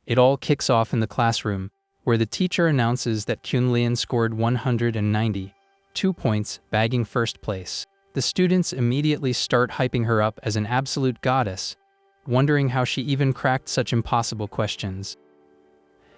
It all kicks off in the classroom, where the teacher announces that Kyun Lian scored 192 points, bagging first place. The students immediately start hyping her up as an absolute goddess, wondering how she even cracked such impossible questions.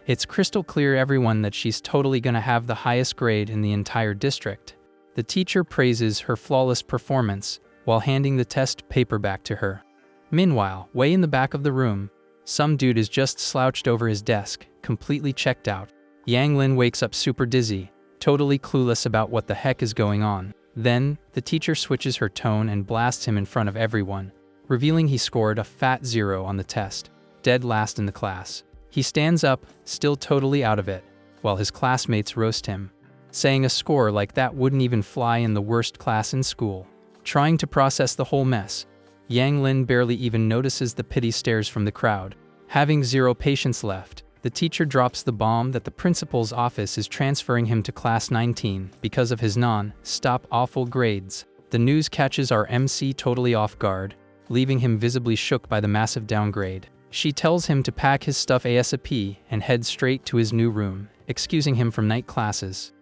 It's crystal clear everyone that she's totally gonna have the highest grade in the entire district. The teacher praises her flawless performance while handing the test paper back to her. Meanwhile, way in the back of the room, some dude is just slouched over his desk, completely checked out. Yang Lin wakes up super dizzy, totally clueless about what the heck is going on. Then, the teacher switches her tone and blasts him in front of everyone, revealing he scored a fat 0 on the test, dead last in the class. He stands up, still totally out of it, while his classmates roast him, saying a score like that wouldn't even fly in the worst class in school. Trying to process the whole mess, Yang Lin barely even notices the pity stares from the crowd. Having 0 patience left, the teacher drops the bomb that the principal's office is transferring him to class 19 because of his non-stop awful grades. The news catches our MC totally off guard, leaving him visibly shook by the massive downgrade. She tells him to pack his stuff ASAP and head straight to his new room, excusing him from night classes.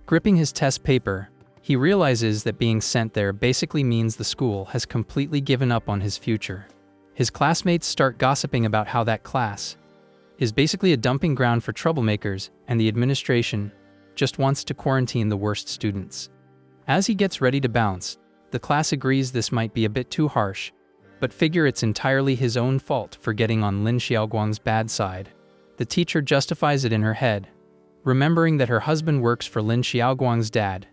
Gripping his test paper, he realizes that being sent there basically means the school has completely given up on his future. His classmates start gossiping about how that class is basically a dumping ground for troublemakers, and the administration just wants to quarantine the worst students. As he gets ready to bounce, the class agrees this might be a bit too harsh, but figure it's entirely his own fault for getting on Lin Xiaoguang's bad side. The teacher justifies it in her head, remembering that her husband works for Lin Xiaoguang's dad,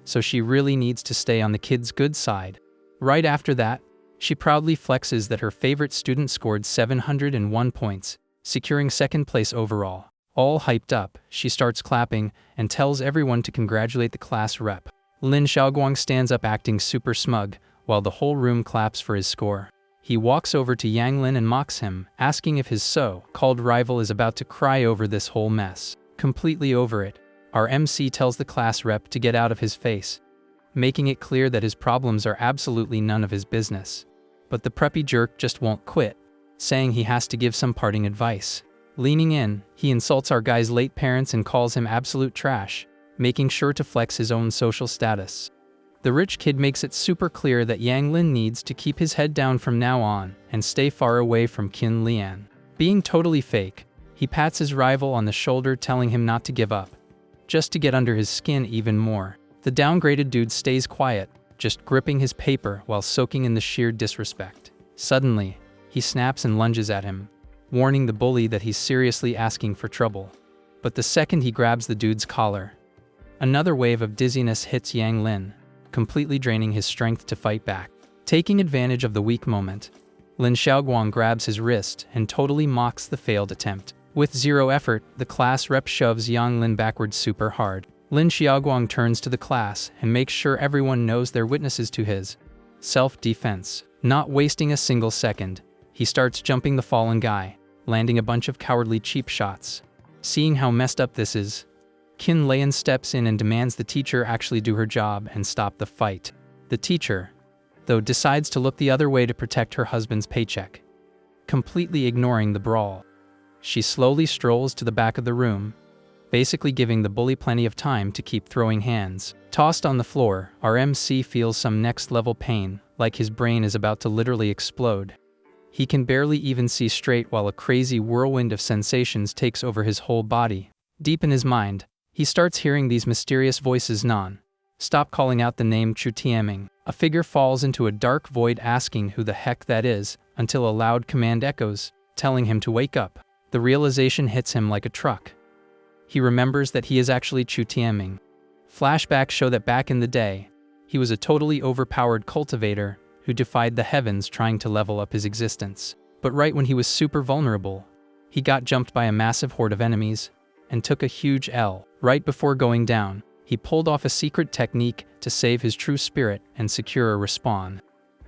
so she really needs to stay on the kid's good side. Right after that, she proudly flexes that her favorite student scored 701 points, securing second place overall. All hyped up, she starts clapping and tells everyone to congratulate the class rep. Lin Xiaoguang stands up acting super smug, while the whole room claps for his score. He walks over to Yang Lin and mocks him, asking if his so-called rival is about to cry over this whole mess. Completely over it, our MC tells the class rep to get out of his face, making it clear that his problems are absolutely none of his business. But the preppy jerk just won't quit, saying he has to give some parting advice. Leaning in, he insults our guy's late parents and calls him absolute trash, making sure to flex his own social status. The rich kid makes it super clear that Yang Lin needs to keep his head down from now on and stay far away from Kyun Lian. Being totally fake, he pats his rival on the shoulder, telling him not to give up, just to get under his skin even more. The downgraded dude stays quiet, just gripping his paper while soaking in the sheer disrespect. Suddenly, he snaps and lunges at him, warning the bully that he's seriously asking for trouble. But the second he grabs the dude's collar, another wave of dizziness hits Yang Lin, completely draining his strength to fight back. Taking advantage of the weak moment, Lin Xiaoguang grabs his wrist and totally mocks the failed attempt. With 0 effort, the class rep shoves Yang Lin backwards super hard. Lin Xiaoguang turns to the class and makes sure everyone knows they're witnesses to his self-defense. Not wasting a single second, he starts jumping the fallen guy, landing a bunch of cowardly cheap shots. Seeing how messed up this is, Kyun Lian steps in and demands the teacher actually do her job and stop the fight. The teacher, though, decides to look the other way to protect her husband's paycheck, completely ignoring the brawl. She slowly strolls to the back of the room, basically giving the bully plenty of time to keep throwing hands. Tossed on the floor, our MC feels some next-level pain, like his brain is about to literally explode. He can barely even see straight while a crazy whirlwind of sensations takes over his whole body. Deep in his mind, he starts hearing these mysterious voices stop calling out the name Chu Tianming. A figure falls into a dark void asking who the heck that is, until a loud command echoes, telling him to wake up. The realization hits him like a truck. He remembers that he is actually Chu Tianming. Flashbacks show that back in the day, he was a totally overpowered cultivator who defied the heavens trying to level up his existence. But right when he was super vulnerable, he got jumped by a massive horde of enemies and took a huge L. Right before going down, he pulled off a secret technique to save his true spirit and secure a respawn.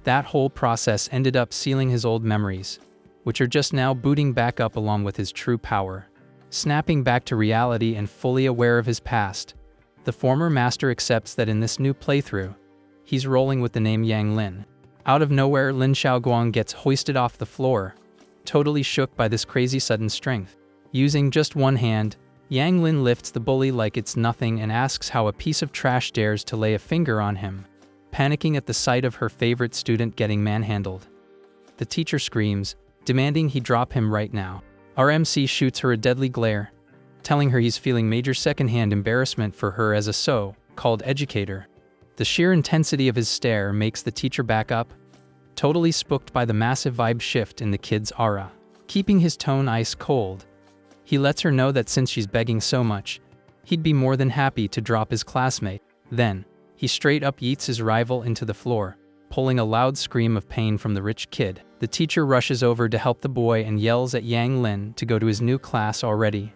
That whole process ended up sealing his old memories, which are just now booting back up along with his true power. Snapping back to reality and fully aware of his past, the former master accepts that in this new playthrough, he's rolling with the name Yang Lin. Out of nowhere, Lin Xiaoguang gets hoisted off the floor, totally shook by this crazy sudden strength. Using just one hand, Yang Lin lifts the bully like it's nothing and asks how a piece of trash dares to lay a finger on him, panicking at the sight of her favorite student getting manhandled. The teacher screams, demanding he drop him right now. Our MC shoots her a deadly glare, telling her he's feeling major secondhand embarrassment for her as a so-called educator. The sheer intensity of his stare makes the teacher back up, totally spooked by the massive vibe shift in the kid's aura. Keeping his tone ice cold, he lets her know that since she's begging so much, he'd be more than happy to drop his classmate. Then, he straight up yeets his rival into the floor, pulling a loud scream of pain from the rich kid. The teacher rushes over to help the boy and yells at Yang Lin to go to his new class already,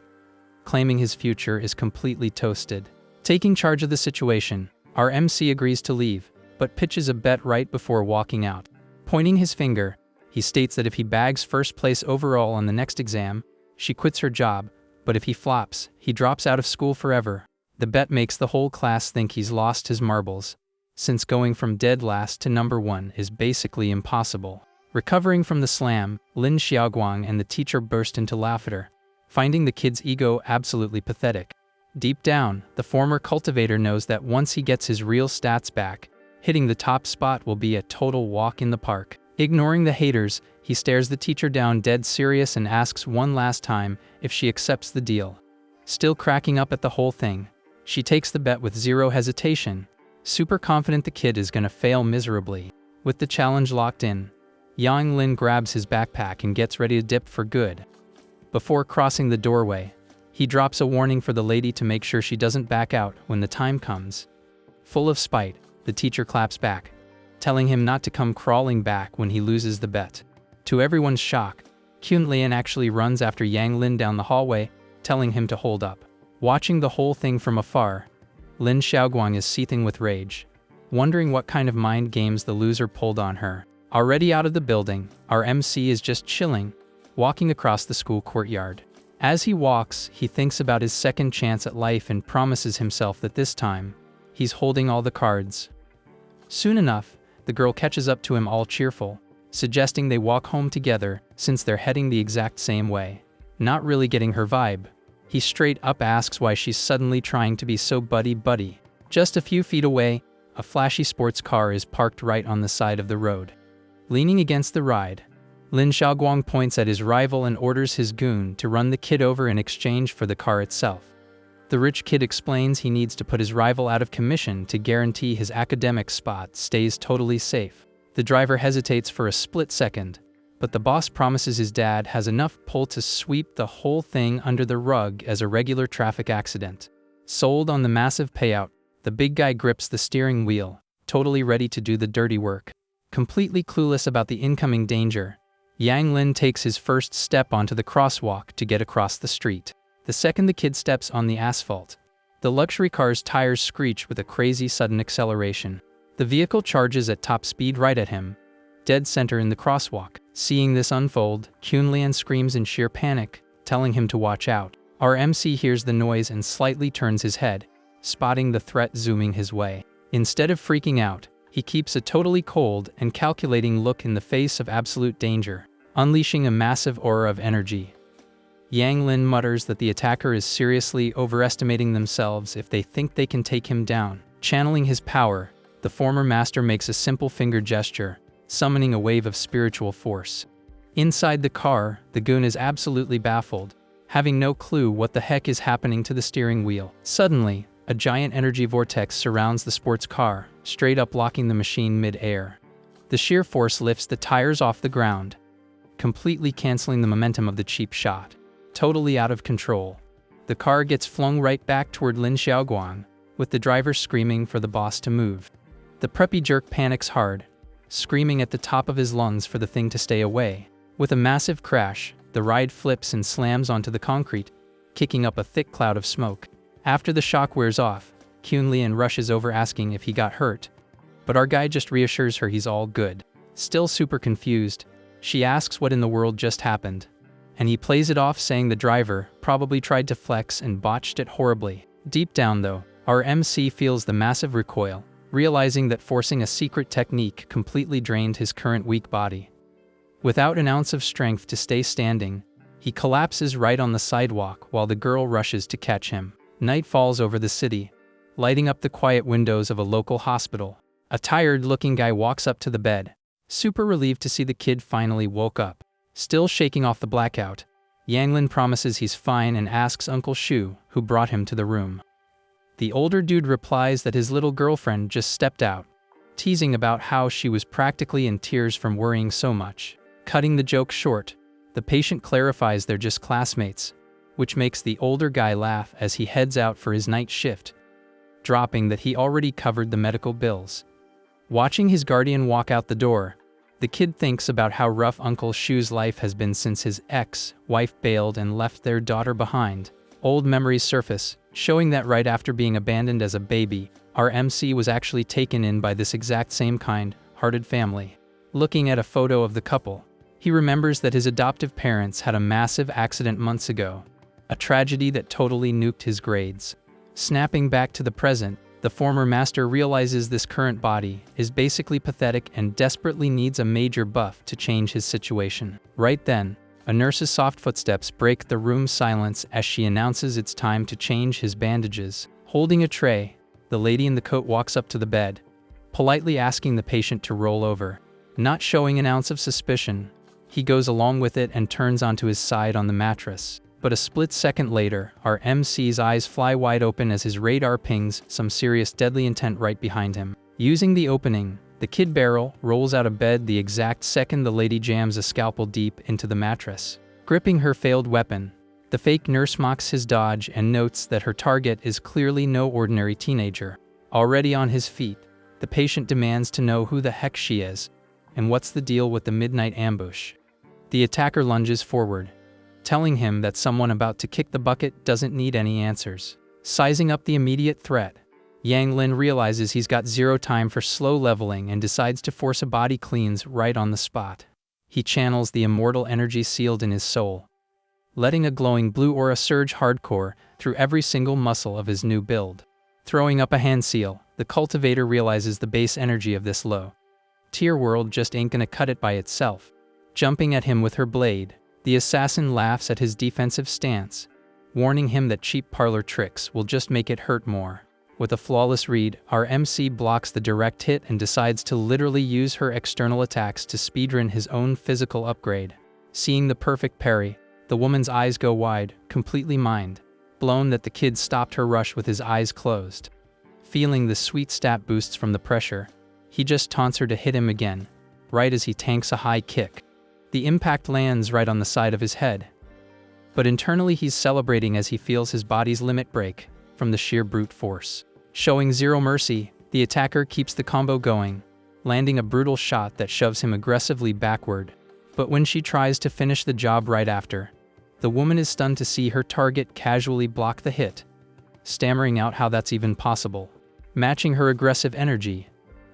claiming his future is completely toasted. Taking charge of the situation, our MC agrees to leave, but pitches a bet right before walking out. Pointing his finger, he states that if he bags first place overall on the next exam, she quits her job, but if he flops, he drops out of school forever. The bet makes the whole class think he's lost his marbles, since going from dead last to number 1 is basically impossible. Recovering from the slam, Lin Xiaoguang and the teacher burst into laughter, finding the kid's ego absolutely pathetic. Deep down, the former cultivator knows that once he gets his real stats back, hitting the top spot will be a total walk in the park. Ignoring the haters, he stares the teacher down dead serious and asks one last time if she accepts the deal. Still cracking up at the whole thing, she takes the bet with zero hesitation, super confident the kid is gonna fail miserably. With the challenge locked in, Yang Lin grabs his backpack and gets ready to dip for good. Before crossing the doorway, he drops a warning for the lady to make sure she doesn't back out when the time comes. Full of spite, the teacher claps back, telling him not to come crawling back when he loses the bet. To everyone's shock, Qun Lian actually runs after Yang Lin down the hallway, telling him to hold up. Watching the whole thing from afar, Lin Xiaoguang is seething with rage, wondering what kind of mind games the loser pulled on her. Already out of the building, our MC is just chilling, walking across the school courtyard. As he walks, he thinks about his second chance at life and promises himself that this time, he's holding all the cards. Soon enough, the girl catches up to him all cheerful, suggesting they walk home together since they're heading the exact same way. Not really getting her vibe, he straight up asks why she's suddenly trying to be so buddy-buddy. Just a few feet away, a flashy sports car is parked right on the side of the road. Leaning against the ride, Lin Xiaoguang points at his rival and orders his goon to run the kid over in exchange for the car itself. The rich kid explains he needs to put his rival out of commission to guarantee his academic spot stays totally safe. The driver hesitates for a split second, but the boss promises his dad has enough pull to sweep the whole thing under the rug as a regular traffic accident. Sold on the massive payout, the big guy grips the steering wheel, totally ready to do the dirty work. Completely clueless about the incoming danger, Yang Lin takes his first step onto the crosswalk to get across the street. The second the kid steps on the asphalt, the luxury car's tires screech with a crazy sudden acceleration. The vehicle charges at top speed right at him, dead center in the crosswalk. Seeing this unfold, Qun Lian screams in sheer panic, telling him to watch out. Our MC hears the noise and slightly turns his head, spotting the threat zooming his way. Instead of freaking out, he keeps a totally cold and calculating look in the face of absolute danger, unleashing a massive aura of energy. Yang Lin mutters that the attacker is seriously overestimating themselves if they think they can take him down. Channeling his power, the former master makes a simple finger gesture, summoning a wave of spiritual force. Inside the car, the goon is absolutely baffled, having no clue what the heck is happening to the steering wheel. Suddenly, a giant energy vortex surrounds the sports car, straight up locking the machine mid-air. The sheer force lifts the tires off the ground, completely canceling the momentum of the cheap shot. Totally out of control, the car gets flung right back toward Lin Xiaoguang, with the driver screaming for the boss to move. The preppy jerk panics hard, screaming at the top of his lungs for the thing to stay away. With a massive crash, the ride flips and slams onto the concrete, kicking up a thick cloud of smoke. After the shock wears off, Qun Lian rushes over asking if he got hurt, but our guy just reassures her he's all good. Still super confused, she asks what in the world just happened, and he plays it off saying the driver probably tried to flex and botched it horribly. Deep down though, our MC feels the massive recoil, realizing that forcing a secret technique completely drained his current weak body. Without an ounce of strength to stay standing, he He collapses right on the sidewalk while the girl rushes to catch him. Night falls over the city, lighting up the quiet windows of a local hospital. A tired-looking guy walks up to the bed, super relieved to see the kid finally woke up. Still shaking off the blackout, Yanglin promises he's fine and asks Uncle Shu, who brought him to the room. The older dude replies that his little girlfriend just stepped out, teasing about how she was practically in tears from worrying so much. Cutting the joke short, the patient clarifies they're just classmates, which makes the older guy laugh as he heads out for his night shift, dropping that he already covered the medical bills. Watching his guardian walk out the door, the kid thinks about how rough Uncle Shu's life has been since his ex-wife bailed and left their daughter behind. Old memories surface, showing that right after being abandoned as a baby, our MC was actually taken in by this exact same kind-hearted family. Looking at a photo of the couple, he remembers that his adoptive parents had a massive accident months ago, a tragedy that totally nuked his grades. Snapping back to the present, the former master realizes this current body is basically pathetic and desperately needs a major buff to change his situation. Right then, a nurse's soft footsteps break the room's silence as she announces it's time to change his bandages. Holding a tray, the lady in the coat walks up to the bed, politely asking the patient to roll over. Not showing an ounce of suspicion, he goes along with it and turns onto his side on the mattress. But a split second later, our MC's eyes fly wide open as his radar pings some serious deadly intent right behind him. Using the opening, the kid barrel rolls out of bed the exact second the lady jams a scalpel deep into the mattress. Gripping her failed weapon, the fake nurse mocks his dodge and notes that her target is clearly no ordinary teenager. Already on his feet, the patient demands to know who the heck she is, and what's the deal with the midnight ambush. The attacker lunges forward, telling him that someone about to kick the bucket doesn't need any answers. Sizing up the immediate threat, Yanglin realizes he's got zero time for slow leveling and decides to force a body cleans right on the spot. He channels the immortal energy sealed in his soul, letting a glowing blue aura surge hardcore through every single muscle of his new build. Throwing up a hand seal, the cultivator realizes the base energy of this low-tier world just ain't gonna cut it by itself. Jumping at him with her blade, the assassin laughs at his defensive stance, warning him that cheap parlor tricks will just make it hurt more. With a flawless read, our MC blocks the direct hit and decides to literally use her external attacks to speedrun his own physical upgrade. Seeing the perfect parry, the woman's eyes go wide, completely mind-blown that the kid stopped her rush with his eyes closed. Feeling the sweet stat boosts from the pressure, he just taunts her to hit him again, right as he tanks a high kick. The impact lands right on the side of his head. But internally he's celebrating as he feels his body's limit break from the sheer brute force. Showing zero mercy, the attacker keeps the combo going, landing a brutal shot that shoves him aggressively backward. But when she tries to finish the job right after, the woman is stunned to see her target casually block the hit, stammering out how that's even possible. Matching her aggressive energy,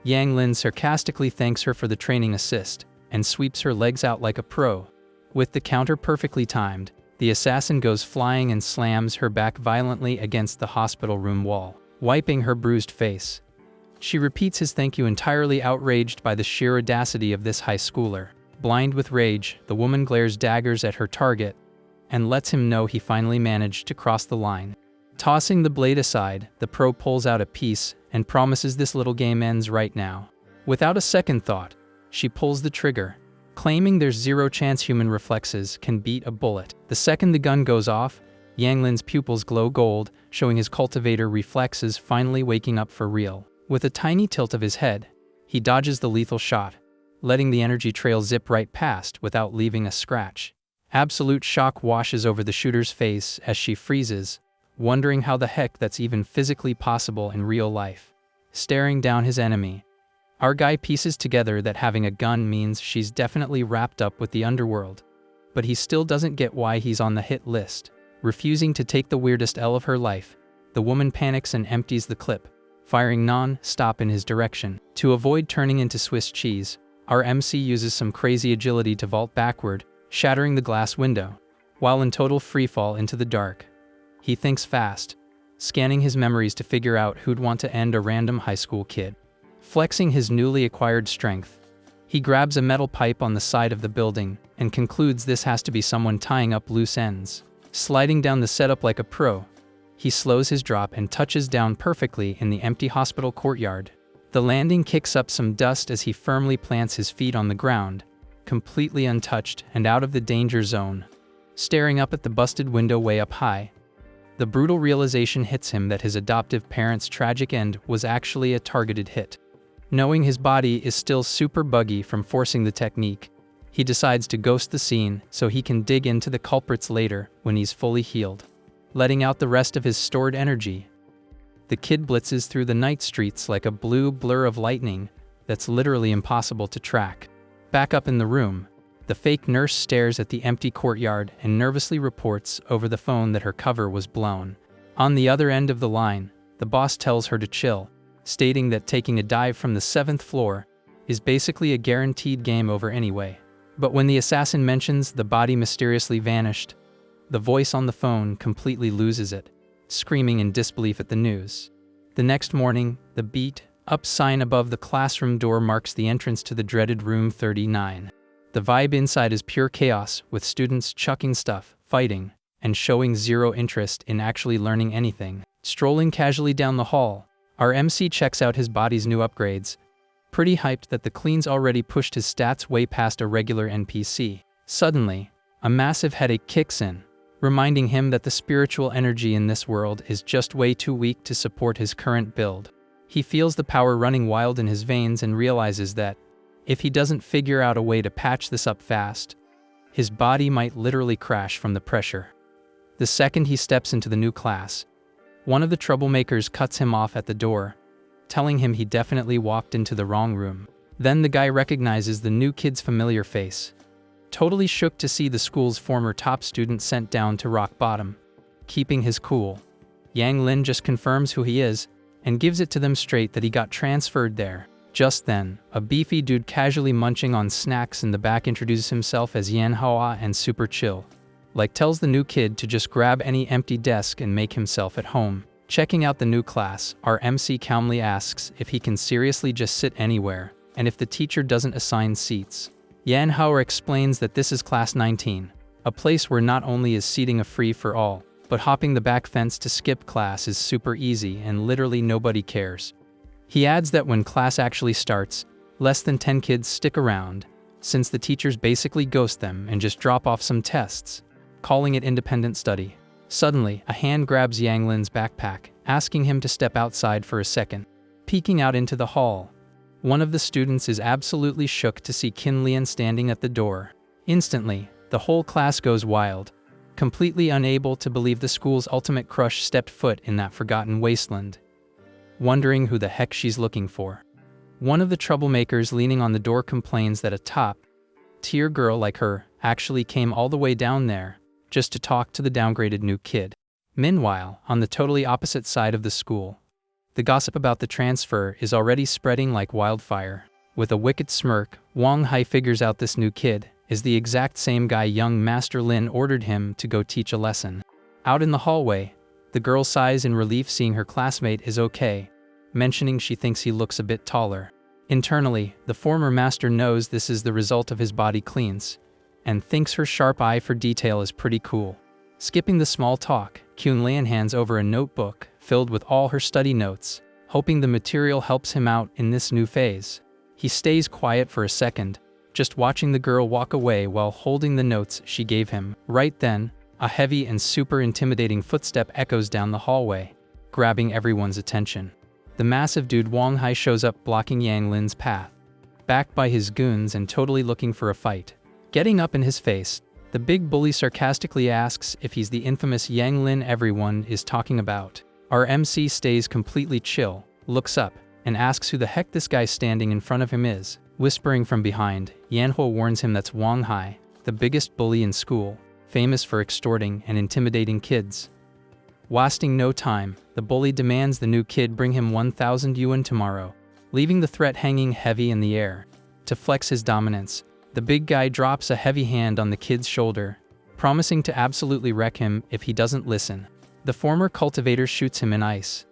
Yanglin sarcastically thanks her for the training assist and sweeps her legs out like a pro. With the counter perfectly timed, the assassin goes flying and slams her back violently against the hospital room wall, wiping her bruised face. She repeats his thank you, entirely outraged by the sheer audacity of this high schooler. Blind with rage, the woman glares daggers at her target and lets him know he finally managed to cross the line. Tossing the blade aside, the pro pulls out a piece and promises this little game ends right now. Without a second thought, she pulls the trigger, claiming there's zero chance human reflexes can beat a bullet. The second the gun goes off, Yanglin's pupils glow gold, showing his cultivator reflexes finally waking up for real. With a tiny tilt of his head, he dodges the lethal shot, letting the energy trail zip right past without leaving a scratch. Absolute shock washes over the shooter's face as she freezes, wondering how the heck that's even physically possible in real life. Staring down his enemy, our guy pieces together that having a gun means she's definitely wrapped up with the underworld. But he still doesn't get why he's on the hit list. Refusing to take the weirdest L of her life, the woman panics and empties the clip, firing non-stop in his direction. To avoid turning into Swiss cheese, our MC uses some crazy agility to vault backward, shattering the glass window. While in total freefall into the dark, he thinks fast, scanning his memories to figure out who'd want to end a random high school kid. Flexing his newly acquired strength, He grabs a metal pipe on the side of the building and concludes this has to be someone tying up loose ends. Sliding down the setup like a pro, he slows his drop and touches down perfectly in the empty hospital courtyard. The landing kicks up some dust as he firmly plants his feet on the ground, completely untouched and out of the danger zone. Staring up at the busted window way up high, the brutal realization hits him that his adoptive parents' tragic end was actually a targeted hit. Knowing his body is still super buggy from forcing the technique, he decides to ghost the scene so he can dig into the culprits later when he's fully healed, letting out the rest of his stored energy. The kid blitzes through the night streets like a blue blur of lightning that's literally impossible to track. Back up in the room, the fake nurse stares at the empty courtyard and nervously reports over the phone that her cover was blown. On the other end of the line, the boss tells her to chill, stating that taking a dive from the 7th floor is basically a guaranteed game over anyway. But when the assassin mentions the body mysteriously vanished, the voice on the phone completely loses it, screaming in disbelief at the news. The next morning, the beat up sign above the classroom door marks the entrance to the dreaded room 39. The vibe inside is pure chaos, with students chucking stuff, fighting, and showing zero interest in actually learning anything. Strolling casually down the hall, our MC checks out his body's new upgrades, pretty hyped that the cleans already pushed his stats way past a regular NPC. Suddenly, a massive headache kicks in, reminding him that the spiritual energy in this world is just way too weak to support his current build. He feels the power running wild in his veins and realizes that, if he doesn't figure out a way to patch this up fast, his body might literally crash from the pressure. The second he steps into the new class, one of the troublemakers cuts him off at the door, telling him he definitely walked into the wrong room. Then the guy recognizes the new kid's familiar face, totally shook to see the school's former top student sent down to rock bottom. Keeping his cool, Yang Lin just confirms who he is and gives it to them straight that he got transferred there. Just then, a beefy dude casually munching on snacks in the back introduces himself as Manhwa and super chill, like tells the new kid to just grab any empty desk and make himself at home. Checking out the new class, our MC calmly asks if he can seriously just sit anywhere, and if the teacher doesn't assign seats. Manhwa explains that this is class 19, a place where not only is seating a free for all, but hopping the back fence to skip class is super easy and literally nobody cares. He adds that when class actually starts, less than 10 kids stick around, since the teachers basically ghost them and just drop off some tests, calling it independent study. Suddenly, a hand grabs Yang Lin's backpack, asking him to step outside for a second. Peeking out into the hall, one of the students is absolutely shook to see Qin Lian standing at the door. Instantly, the whole class goes wild, completely unable to believe the school's ultimate crush stepped foot in that forgotten wasteland, wondering who the heck she's looking for. One of the troublemakers leaning on the door complains that a top-tier girl like her actually came all the way down there just to talk to the downgraded new kid. Meanwhile, on the totally opposite side of the school, the gossip about the transfer is already spreading like wildfire. With a wicked smirk, Wang Hai figures out this new kid is the exact same guy young Master Lin ordered him to go teach a lesson. Out in the hallway, the girl sighs in relief seeing her classmate is okay, mentioning she thinks he looks a bit taller. Internally, the former master knows this is the result of his body cleans, and thinks her sharp eye for detail is pretty cool. Skipping the small talk, Qin Lian hands over a notebook filled with all her study notes, hoping the material helps him out in this new phase. He stays quiet for a second, just watching the girl walk away while holding the notes she gave him. Right then, a heavy and super intimidating footstep echoes down the hallway, grabbing everyone's attention. The massive dude Wang Hai shows up blocking Yang Lin's path, backed by his goons and totally looking for a fight. Getting up in his face, the big bully sarcastically asks if he's the infamous Yang Lin everyone is talking about. Our MC stays completely chill, looks up, and asks who the heck this guy standing in front of him is. Whispering from behind, Manhwa warns him that's Wang Hai, the biggest bully in school, famous for extorting and intimidating kids. Wasting no time, the bully demands the new kid bring him 1,000 yuan tomorrow, leaving the threat hanging heavy in the air. To flex his dominance, the big guy drops a heavy hand on the kid's shoulder, promising to absolutely wreck him if he doesn't listen. The former cultivator shoots him an ice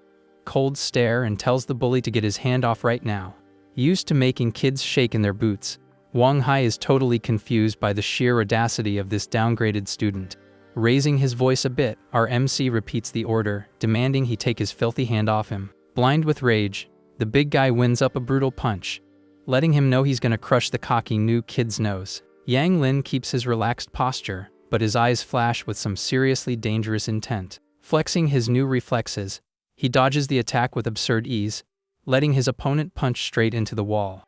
cold stare and tells the bully to get his hand off right now. Used to making kids shake in their boots, Wang Hai is totally confused by the sheer audacity of this downgraded student. Raising his voice a bit, our MC repeats the order, demanding he take his filthy hand off him. Blind with rage, the big guy winds up a brutal punch, letting him know he's gonna crush the cocky new kid's nose. Yang Lin keeps his relaxed posture, but his eyes flash with some seriously dangerous intent. Flexing his new reflexes, he dodges the attack with absurd ease, letting his opponent punch straight into the wall.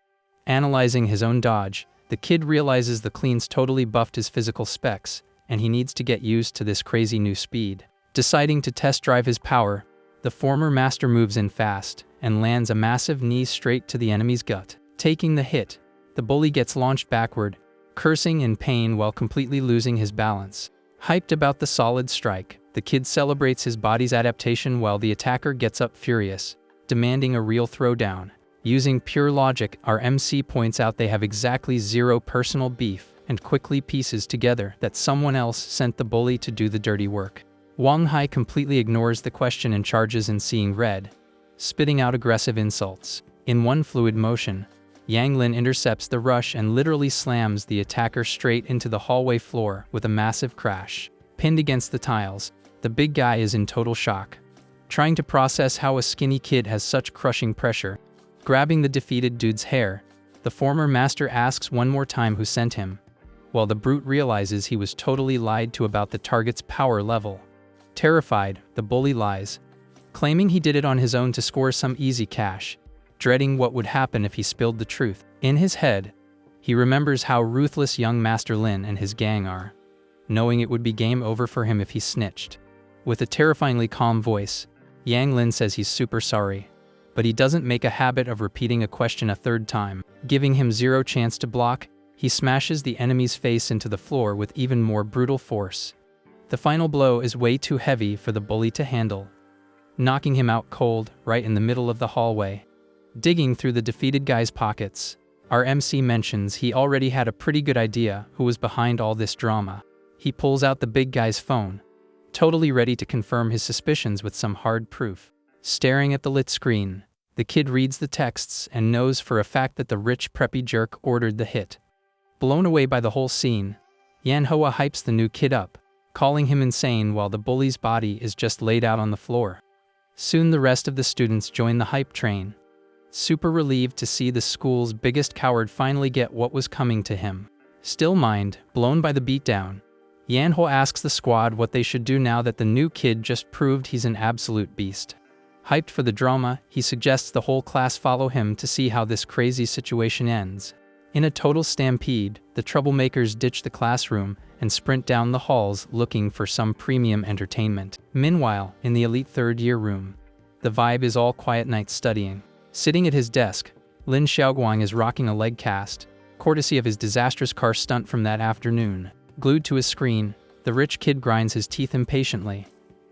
Analyzing his own dodge, the kid realizes the cleans totally buffed his physical specs, and he needs to get used to this crazy new speed. Deciding to test drive his power, the former master moves in fast and lands a massive knee straight to the enemy's gut. Taking the hit, the bully gets launched backward, cursing in pain while completely losing his balance. Hyped about the solid strike, the kid celebrates his body's adaptation while the attacker gets up furious, demanding a real throwdown. Using pure logic, our MC points out they have exactly zero personal beef and quickly pieces together that someone else sent the bully to do the dirty work. Wang Hai completely ignores the question and charges in seeing red, spitting out aggressive insults. In one fluid motion, Yang Lin intercepts the rush and literally slams the attacker straight into the hallway floor with a massive crash. Pinned against the tiles, the big guy is in total shock, trying to process how a skinny kid has such crushing pressure. Grabbing the defeated dude's hair, the former master asks one more time who sent him, while the brute realizes he was totally lied to about the target's power level. Terrified, the bully lies, claiming he did it on his own to score some easy cash, dreading what would happen if he spilled the truth. In his head, he remembers how ruthless young Master Lin and his gang are, knowing it would be game over for him if he snitched. With a terrifyingly calm voice, Yang Lin says he's super sorry, but he doesn't make a habit of repeating a question a third time. Giving him zero chance to block, he smashes the enemy's face into the floor with even more brutal force. The final blow is way too heavy for the bully to handle, knocking him out cold right in the middle of the hallway. Digging through the defeated guy's pockets, our MC mentions he already had a pretty good idea who was behind all this drama. He pulls out the big guy's phone, totally ready to confirm his suspicions with some hard proof. Staring at the lit screen, the kid reads the texts and knows for a fact that the rich preppy jerk ordered the hit. Blown away by the whole scene, Yan Hoa hypes the new kid up, calling him insane while the bully's body is just laid out on the floor. Soon the rest of the students join the hype train, super relieved to see the school's biggest coward finally get what was coming to him. Still mind blown by the beatdown, Yan Hoa asks the squad what they should do now that the new kid just proved he's an absolute beast. Hyped for the drama, he suggests the whole class follow him to see how this crazy situation ends. In a total stampede, the troublemakers ditch the classroom and sprint down the halls looking for some premium entertainment. Meanwhile, in the elite third-year room, the vibe is all quiet night studying. Sitting at his desk, Lin Xiaoguang is rocking a leg cast, courtesy of his disastrous car stunt from that afternoon. Glued to his screen, the rich kid grinds his teeth impatiently,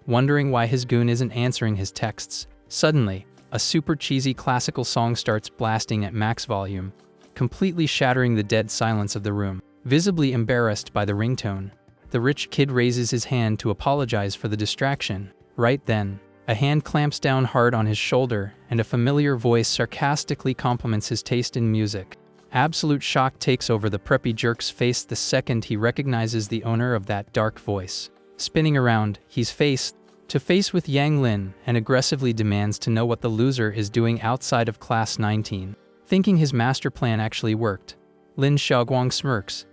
wondering why his goon isn't answering his texts. Suddenly, a super cheesy classical song starts blasting at max volume, completely shattering the dead silence of the room. Visibly embarrassed by the ringtone, the rich kid raises his hand to apologize for the distraction. Right then, a hand clamps down hard on his shoulder and a familiar voice sarcastically compliments his taste in music. Absolute shock takes over the preppy jerk's face the second he recognizes the owner of that dark voice. Spinning around, he's face to face with Yang Lin and aggressively demands to know what the loser is doing outside of class 19. Thinking his master plan actually worked, Lin Xiaoguang smirks,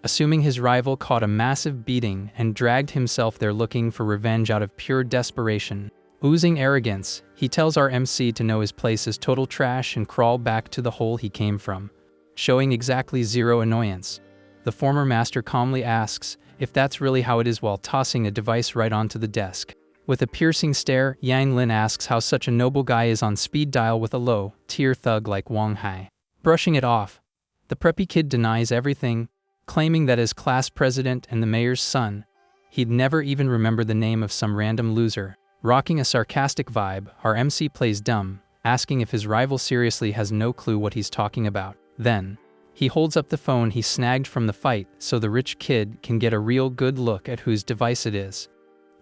assuming his rival caught a massive beating and dragged himself there looking for revenge out of pure desperation. Oozing arrogance, he tells our MC to know his place is total trash and crawl back to the hole he came from, showing exactly zero annoyance. The former master calmly asks if that's really how it is while tossing a device right onto the desk. With a piercing stare, Yang Lin asks how such a noble guy is on speed dial with a low-tier thug like Wang Hai. Brushing it off, the preppy kid denies everything, claiming that as class president and the mayor's son, he'd never even remember the name of some random loser. Rocking a sarcastic vibe, our MC plays dumb, asking if his rival seriously has no clue what he's talking about. Then, he holds up the phone he snagged from the fight so the rich kid can get a real good look at whose device it is.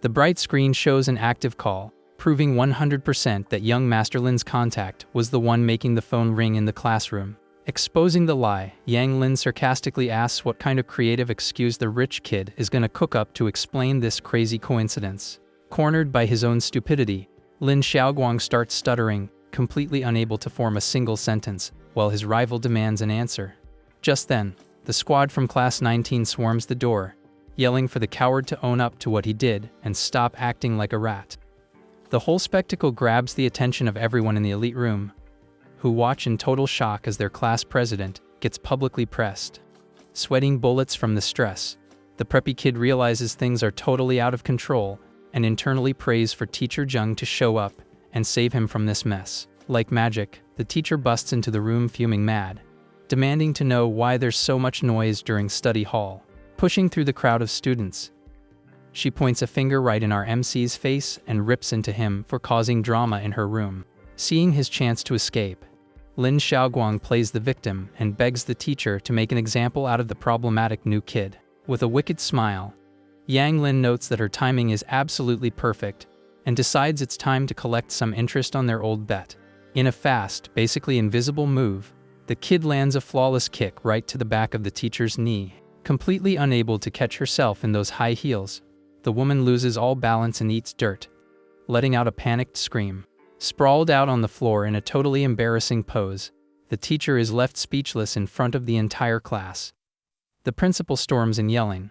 The bright screen shows an active call, proving 100% that young Master Lin's contact was the one making the phone ring in the classroom. Exposing the lie, Yang Lin sarcastically asks what kind of creative excuse the rich kid is gonna cook up to explain this crazy coincidence. Cornered by his own stupidity, Lin Xiaoguang starts stuttering, completely unable to form a single sentence, while his rival demands an answer. Just then, the squad from Class 19 swarms the door, yelling for the coward to own up to what he did and stop acting like a rat. The whole spectacle grabs the attention of everyone in the elite room, who watch in total shock as their class president gets publicly pressed. Sweating bullets from the stress, the preppy kid realizes things are totally out of control and internally prays for Teacher Zheng to show up and save him from this mess. Like magic, the teacher busts into the room fuming mad, demanding to know why there's so much noise during study hall. Pushing through the crowd of students, she points a finger right in our MC's face and rips into him for causing drama in her room. Seeing his chance to escape, Lin Xiaoguang plays the victim and begs the teacher to make an example out of the problematic new kid. With a wicked smile, Yang Lin notes that her timing is absolutely perfect and decides it's time to collect some interest on their old bet. In a fast, basically invisible move, the kid lands a flawless kick right to the back of the teacher's knee. Completely unable to catch herself in those high heels, the woman loses all balance and eats dirt, letting out a panicked scream. Sprawled out on the floor in a totally embarrassing pose, the teacher is left speechless in front of the entire class. The principal storms in yelling,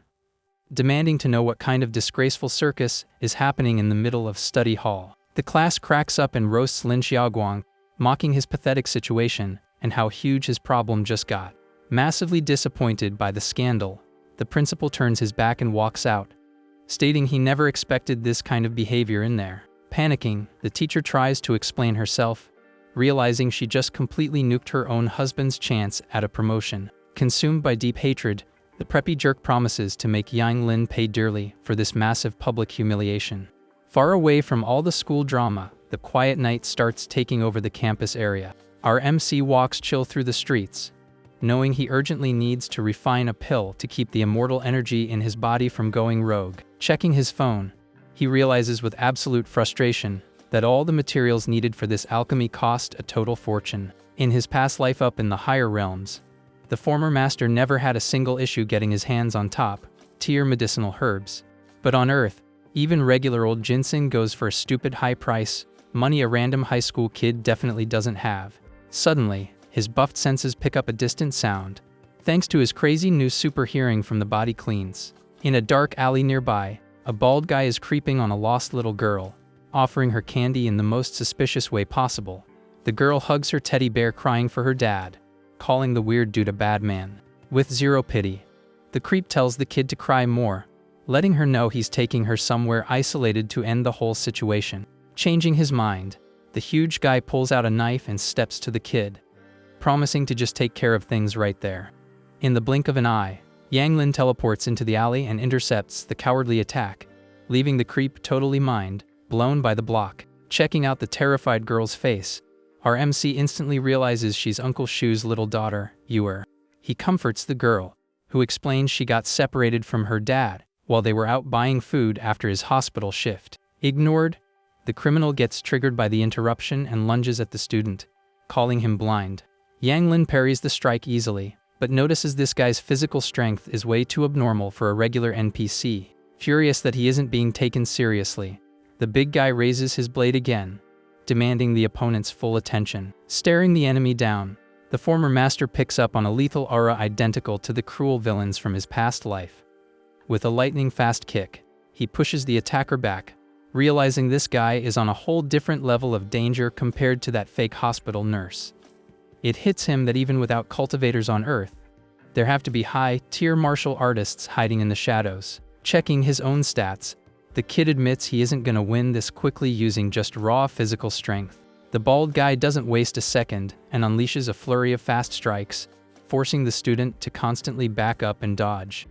demanding to know what kind of disgraceful circus is happening in the middle of study hall. The class cracks up and roasts Lin Xiaoguang, mocking his pathetic situation and how huge his problem just got. Massively disappointed by the scandal, the principal turns his back and walks out, stating he never expected this kind of behavior in there. Panicking, the teacher tries to explain herself, realizing she just completely nuked her own husband's chance at a promotion. Consumed by deep hatred, the preppy jerk promises to make Yang Lin pay dearly for this massive public humiliation. Far away from all the school drama, the quiet night starts taking over the campus area. Our MC walks chill through the streets, knowing he urgently needs to refine a pill to keep the immortal energy in his body from going rogue. Checking his phone, he realizes with absolute frustration that all the materials needed for this alchemy cost a total fortune. In his past life up in the higher realms, the former master never had a single issue getting his hands on top-tier medicinal herbs. But on Earth, even regular old ginseng goes for a stupid high price, money a random high school kid definitely doesn't have. Suddenly, his buffed senses pick up a distant sound, thanks to his crazy new super hearing from the body cleans. In a dark alley nearby, a bald guy is creeping on a lost little girl, offering her candy in the most suspicious way possible. The girl hugs her teddy bear crying for her dad, calling the weird dude a bad man. With zero pity, the creep tells the kid to cry more, letting her know he's taking her somewhere isolated to end the whole situation. Changing his mind, the huge guy pulls out a knife and steps to the kid, promising to just take care of things right there. In the blink of an eye, Yang Lin teleports into the alley and intercepts the cowardly attack, leaving the creep totally mind-blown by the block. Checking out the terrified girl's face, our MC instantly realizes she's Uncle Shu's little daughter, Yuer. He comforts the girl, who explains she got separated from her dad while they were out buying food after his hospital shift. Ignored, the criminal gets triggered by the interruption and lunges at the student, calling him blind. Yang Lin parries the strike easily, but notices this guy's physical strength is way too abnormal for a regular NPC. Furious that he isn't being taken seriously, the big guy raises his blade again, demanding the opponent's full attention. Staring the enemy down, the former master picks up on a lethal aura identical to the cruel villains from his past life. With a lightning-fast kick, he pushes the attacker back, realizing this guy is on a whole different level of danger compared to that fake hospital nurse. It hits him that even without cultivators on Earth, there have to be high-tier martial artists hiding in the shadows. Checking his own stats, the kid admits he isn't gonna win this quickly using just raw physical strength. The bald guy doesn't waste a second and unleashes a flurry of fast strikes, forcing the student to constantly back up and dodge.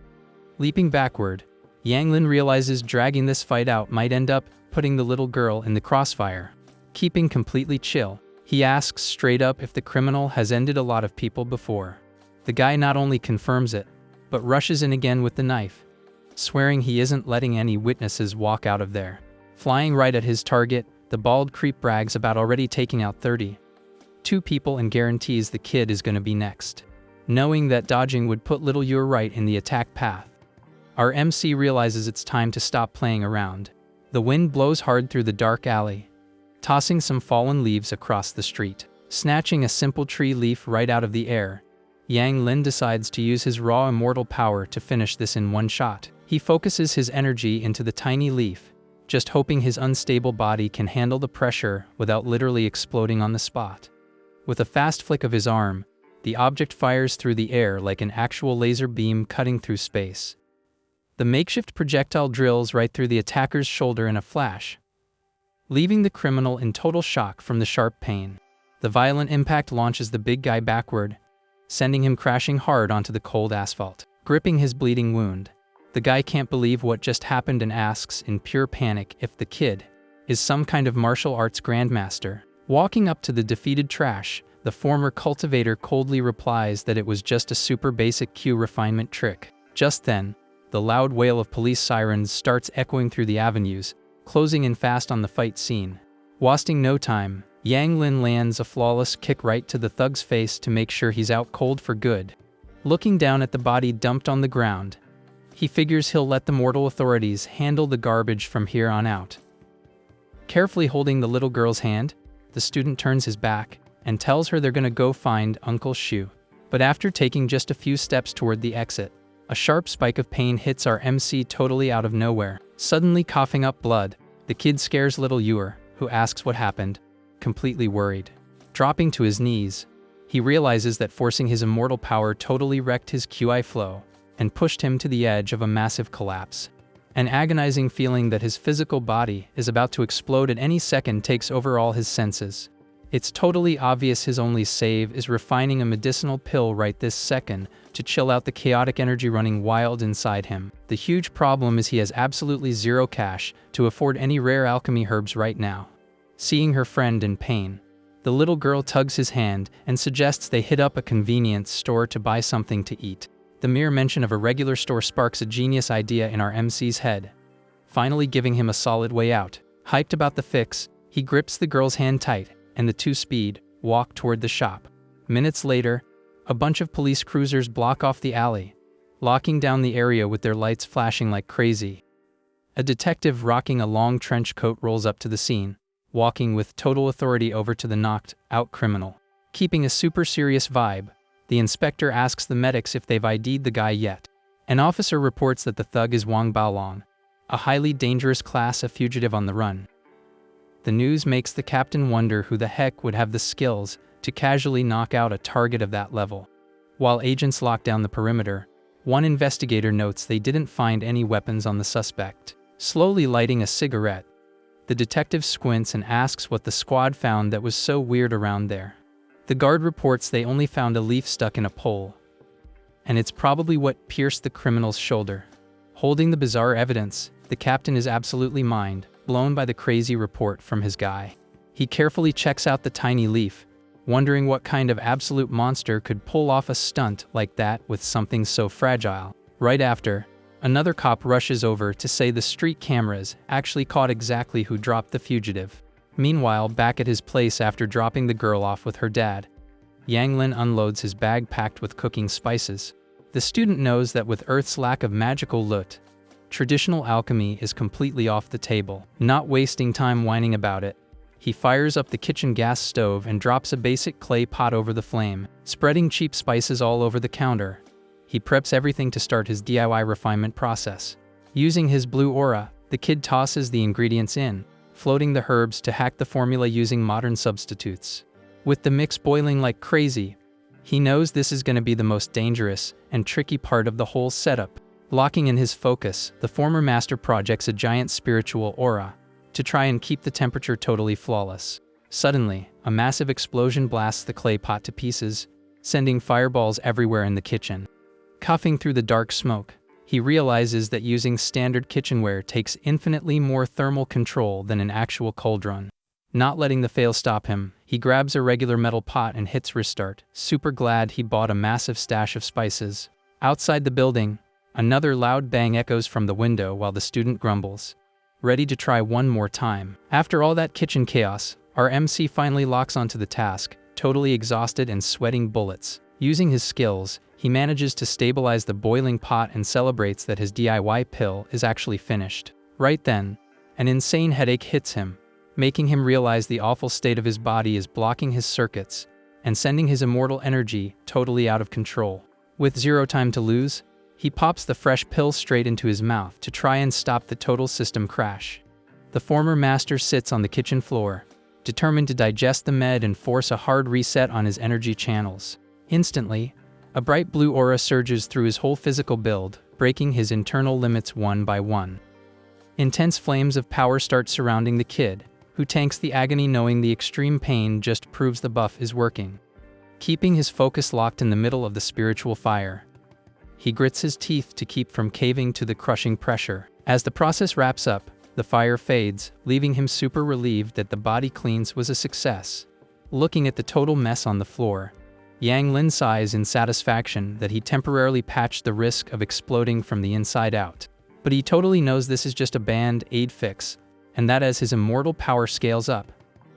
Leaping backward, Yang Lin realizes dragging this fight out might end up putting the little girl in the crossfire. Keeping completely chill, he asks straight up if the criminal has ended a lot of people before. The guy not only confirms it, but rushes in again with the knife, swearing he isn't letting any witnesses walk out of there. Flying right at his target, the bald creep brags about already taking out 32 people and guarantees the kid is gonna be next. Knowing that dodging would put little Yu right in the attack path, our MC realizes it's time to stop playing around. The wind blows hard through the dark alley, tossing some fallen leaves across the street. Snatching a simple tree leaf right out of the air, Yang Lin decides to use his raw immortal power to finish this in one shot. He focuses his energy into the tiny leaf, just hoping his unstable body can handle the pressure without literally exploding on the spot. With a fast flick of his arm, the object fires through the air like an actual laser beam cutting through space. The makeshift projectile drills right through the attacker's shoulder in a flash, leaving the criminal in total shock from the sharp pain. The violent impact launches the big guy backward, sending him crashing hard onto the cold asphalt. Gripping his bleeding wound, the guy can't believe what just happened and asks in pure panic if the kid is some kind of martial arts grandmaster. Walking up to the defeated trash, the former cultivator coldly replies that it was just a super basic Q refinement trick. Just then, the loud wail of police sirens starts echoing through the avenues, closing in fast on the fight scene. Wasting no time, Yang Lin lands a flawless kick right to the thug's face to make sure he's out cold for good. Looking down at the body dumped on the ground, he figures he'll let the mortal authorities handle the garbage from here on out. Carefully holding the little girl's hand, the student turns his back and tells her they're gonna go find Uncle Shu. But after taking just a few steps toward the exit, a sharp spike of pain hits our MC totally out of nowhere. Suddenly coughing up blood, the kid scares little Yuer, who asks what happened, completely worried. Dropping to his knees, he realizes that forcing his immortal power totally wrecked his QI flow and pushed him to the edge of a massive collapse. An agonizing feeling that his physical body is about to explode at any second takes over all his senses. It's totally obvious his only save is refining a medicinal pill right this second to chill out the chaotic energy running wild inside him. The huge problem is he has absolutely zero cash to afford any rare alchemy herbs right now. Seeing her friend in pain, the little girl tugs his hand and suggests they hit up a convenience store to buy something to eat. The mere mention of a regular store sparks a genius idea in our MC's head, finally giving him a solid way out. Hyped about the fix, he grips the girl's hand tight, and the two speed walk toward the shop. Minutes later, a bunch of police cruisers block off the alley, locking down the area with their lights flashing like crazy. A detective rocking a long trench coat rolls up to the scene, walking with total authority over to the knocked-out criminal. Keeping a super serious vibe, the inspector asks the medics if they've ID'd the guy yet. An officer reports that the thug is Wang Baolong, a highly dangerous class of fugitive on the run. The news makes the captain wonder who the heck would have the skills to casually knock out a target of that level. While agents lock down the perimeter, one investigator notes they didn't find any weapons on the suspect. Slowly lighting a cigarette, the detective squints and asks what the squad found that was so weird around there. The guard reports they only found a leaf stuck in a pole, and it's probably what pierced the criminal's shoulder. Holding the bizarre evidence, the captain is absolutely mind-blown by the crazy report from his guy. He carefully checks out the tiny leaf, wondering what kind of absolute monster could pull off a stunt like that with something so fragile. Right after, another cop rushes over to say the street cameras actually caught exactly who dropped the fugitive. Meanwhile, back at his place after dropping the girl off with her dad, Yang Lin unloads his bag packed with cooking spices. The student knows that with Earth's lack of magical loot, traditional alchemy is completely off the table. Not wasting time whining about it, he fires up the kitchen gas stove and drops a basic clay pot over the flame. Spreading cheap spices all over the counter, he preps everything to start his DIY refinement process. Using his blue aura, the kid tosses the ingredients in, floating the herbs to hack the formula using modern substitutes. With the mix boiling like crazy, he knows this is going to be the most dangerous and tricky part of the whole setup. Locking in his focus, the former master projects a giant spiritual aura to try and keep the temperature totally flawless. Suddenly, a massive explosion blasts the clay pot to pieces, sending fireballs everywhere in the kitchen. Coughing through the dark smoke, he realizes that using standard kitchenware takes infinitely more thermal control than an actual cauldron. Not letting the fail stop him, he grabs a regular metal pot and hits restart, super glad he bought a massive stash of spices. Outside the building, another loud bang echoes from the window while the student grumbles. ready to try one more time. After all that kitchen chaos, our MC finally locks onto the task, totally exhausted and sweating bullets. Using his skills, he manages to stabilize the boiling pot and celebrates that his DIY pill is actually finished. Right then, an insane headache hits him, making him realize the awful state of his body is blocking his circuits and sending his immortal energy totally out of control. With zero time to lose, he pops the fresh pill straight into his mouth to try and stop the total system crash. The former master sits on the kitchen floor, determined to digest the med and force a hard reset on his energy channels. Instantly, a bright blue aura surges through his whole physical build, breaking his internal limits one by one. Intense flames of power start surrounding the kid, who tanks the agony knowing the extreme pain just proves the buff is working. Keeping his focus locked in the middle of the spiritual fire, he grits his teeth to keep from caving to the crushing pressure. As the process wraps up, the fire fades, leaving him super relieved that the body cleanse was a success. Looking at the total mess on the floor, Yang Lin sighs in satisfaction that he temporarily patched the risk of exploding from the inside out. But he totally knows this is just a band-aid fix, and that as his immortal power scales up,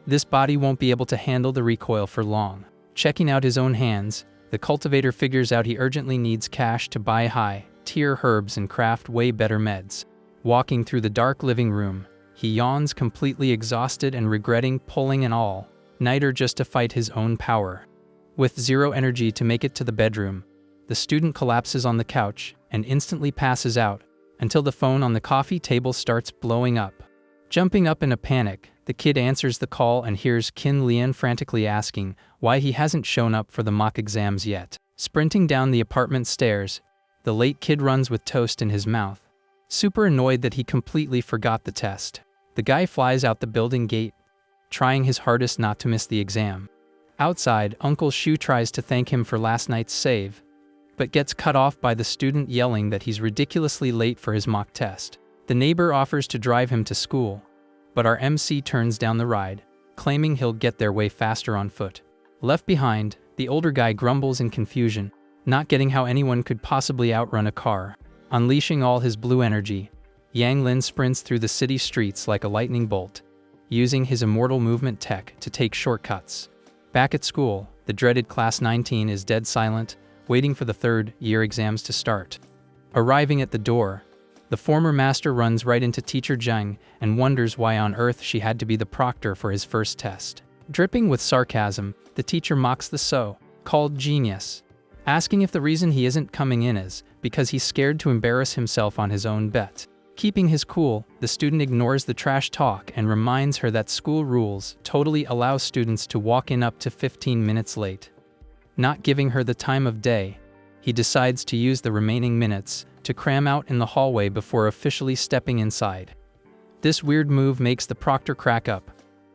this body won't be able to handle the recoil for long. Checking out his own hands, the cultivator figures out he urgently needs cash to buy high-tier herbs and craft way better meds. Walking through the dark living room, he yawns, completely exhausted and regretting pulling an all-nighter just to fight his own power. With zero energy to make it to the bedroom, the student collapses on the couch and instantly passes out until the phone on the coffee table starts blowing up. Jumping up in a panic, the kid answers the call and hears Qin Lian frantically asking why he hasn't shown up for the mock exams yet. Sprinting down the apartment stairs, the late kid runs with toast in his mouth, super annoyed that he completely forgot the test. The guy flies out the building gate, trying his hardest not to miss the exam. Outside, Uncle Shu tries to thank him for last night's save, but gets cut off by the student yelling that he's ridiculously late for his mock test. The neighbor offers to drive him to school, but our MC turns down the ride, claiming he'll get there way faster on foot. Left behind, the older guy grumbles in confusion, not getting how anyone could possibly outrun a car. Unleashing all his blue energy, Yang Lin sprints through the city streets like a lightning bolt, using his immortal movement tech to take shortcuts. Back at school, the dreaded Class 19 is dead silent, waiting for the third-year exams to start. Arriving at the door, the former master runs right into Teacher Zheng and wonders why on earth she had to be the proctor for his first test. Dripping with sarcasm, the teacher mocks the so-called genius, asking if the reason he isn't coming in is because he's scared to embarrass himself on his own bet. Keeping his cool, the student ignores the trash talk and reminds her that school rules totally allow students to walk in up to 15 minutes late. Not giving her the time of day, he decides to use the remaining minutes to cram out in the hallway before officially stepping inside. This weird move makes the proctor crack up,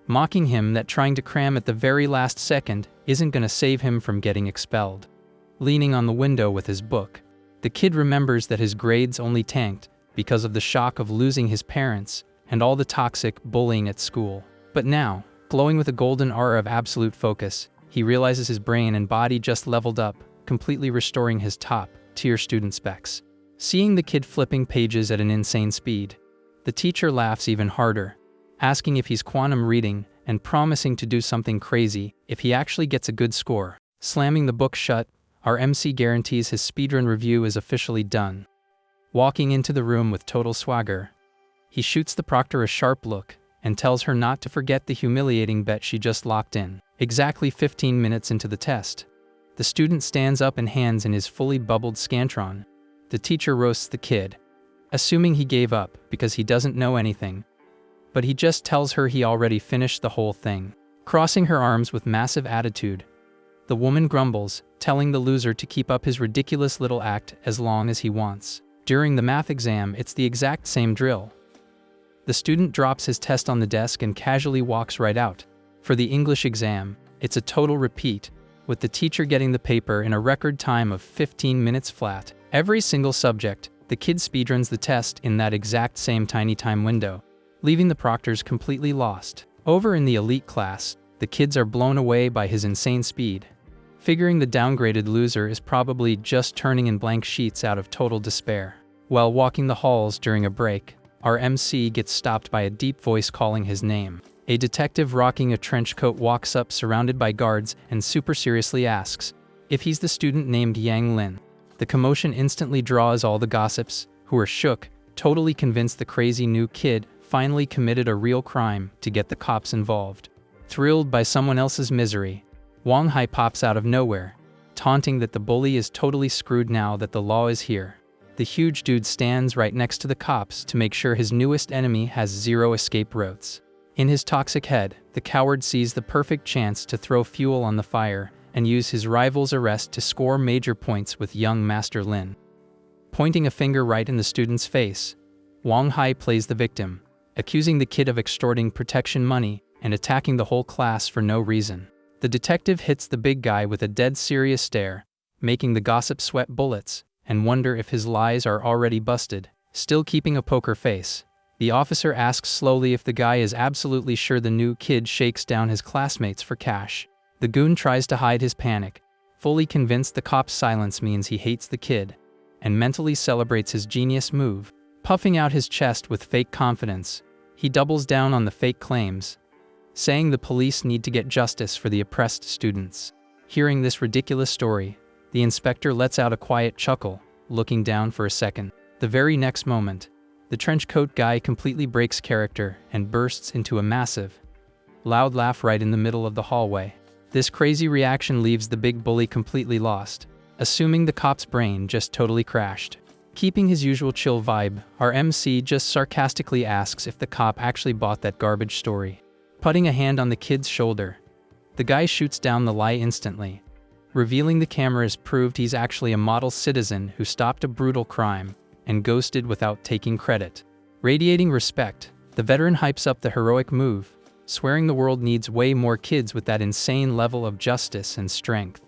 mocking him that trying to cram at the very last second isn't gonna save him from getting expelled. Leaning on the window with his book, the kid remembers that his grades only tanked because of the shock of losing his parents and all the toxic bullying at school. But now, glowing with a golden aura of absolute focus, he realizes his brain and body just leveled up, completely restoring his top-tier student specs. Seeing the kid flipping pages at an insane speed, the teacher laughs even harder, asking if he's quantum reading and promising to do something crazy if he actually gets a good score. Slamming the book shut, our MC guarantees his speedrun review is officially done. Walking into the room with total swagger, he shoots the proctor a sharp look and tells her not to forget the humiliating bet she just locked in. Exactly 15 minutes into the test, the student stands up and hands in his fully bubbled scantron. The teacher roasts the kid, assuming he gave up because he doesn't know anything, but he just tells her he already finished the whole thing. Crossing her arms with massive attitude, the woman grumbles, telling the loser to keep up his ridiculous little act as long as he wants. During the math exam, it's the exact same drill. The student drops his test on the desk and casually walks right out. For the English exam, it's a total repeat, with the teacher getting the paper in a record time of 15 minutes flat. Every single subject, the kid speedruns the test in that exact same tiny time window, leaving the proctors completely lost. Over in the elite class, the kids are blown away by his insane speed, figuring the downgraded loser is probably just turning in blank sheets out of total despair. While walking the halls during a break, our MC gets stopped by a deep voice calling his name. A detective rocking a trench coat walks up surrounded by guards and super seriously asks if he's the student named Yang Lin. The commotion instantly draws all the gossips, who are shook, totally convinced the crazy new kid finally committed a real crime to get the cops involved. Thrilled by someone else's misery, Wang Hai pops out of nowhere, taunting that the bully is totally screwed now that the law is here. The huge dude stands right next to the cops to make sure his newest enemy has zero escape routes. In his toxic head, the coward sees the perfect chance to throw fuel on the fire and use his rival's arrest to score major points with young Master Lin. Pointing a finger right in the student's face, Wang Hai plays the victim, accusing the kid of extorting protection money and attacking the whole class for no reason. The detective hits the big guy with a dead serious stare, making the gossip sweat bullets and wonder if his lies are already busted. Still keeping a poker face, the officer asks slowly if the guy is absolutely sure the new kid shakes down his classmates for cash. The goon tries to hide his panic, fully convinced the cop's silence means he hates the kid, and mentally celebrates his genius move. Puffing out his chest with fake confidence, he doubles down on the fake claims, saying the police need to get justice for the oppressed students. Hearing this ridiculous story, the inspector lets out a quiet chuckle, looking down for a second. The very next moment, the trenchcoat guy completely breaks character and bursts into a massive, loud laugh right in the middle of the hallway. This crazy reaction leaves the big bully completely lost, assuming the cop's brain just totally crashed. Keeping his usual chill vibe, our MC just sarcastically asks if the cop actually bought that garbage story. Putting a hand on the kid's shoulder, the guy shoots down the lie instantly, revealing the cameras proved he's actually a model citizen who stopped a brutal crime and ghosted without taking credit. Radiating respect, the veteran hypes up the heroic move, swearing the world needs way more kids with that insane level of justice and strength.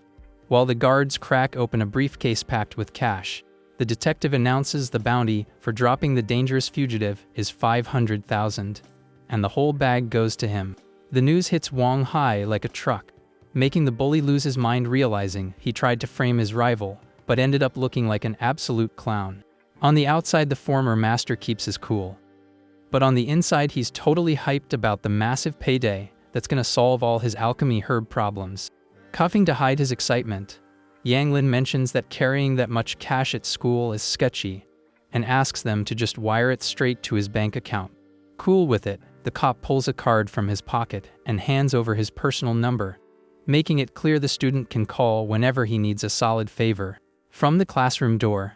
While the guards crack open a briefcase packed with cash, the detective announces the bounty for dropping the dangerous fugitive is 500,000, and the whole bag goes to him. The news hits Wang Hai like a truck, making the bully lose his mind realizing he tried to frame his rival, but ended up looking like an absolute clown. On the outside, the former master keeps his cool, but on the inside he's totally hyped about the massive payday that's gonna solve all his alchemy herb problems. Coughing to hide his excitement, Yang Lin mentions that carrying that much cash at school is sketchy, and asks them to just wire it straight to his bank account. Cool with it, the cop pulls a card from his pocket and hands over his personal number, making it clear the student can call whenever he needs a solid favor. From the classroom door,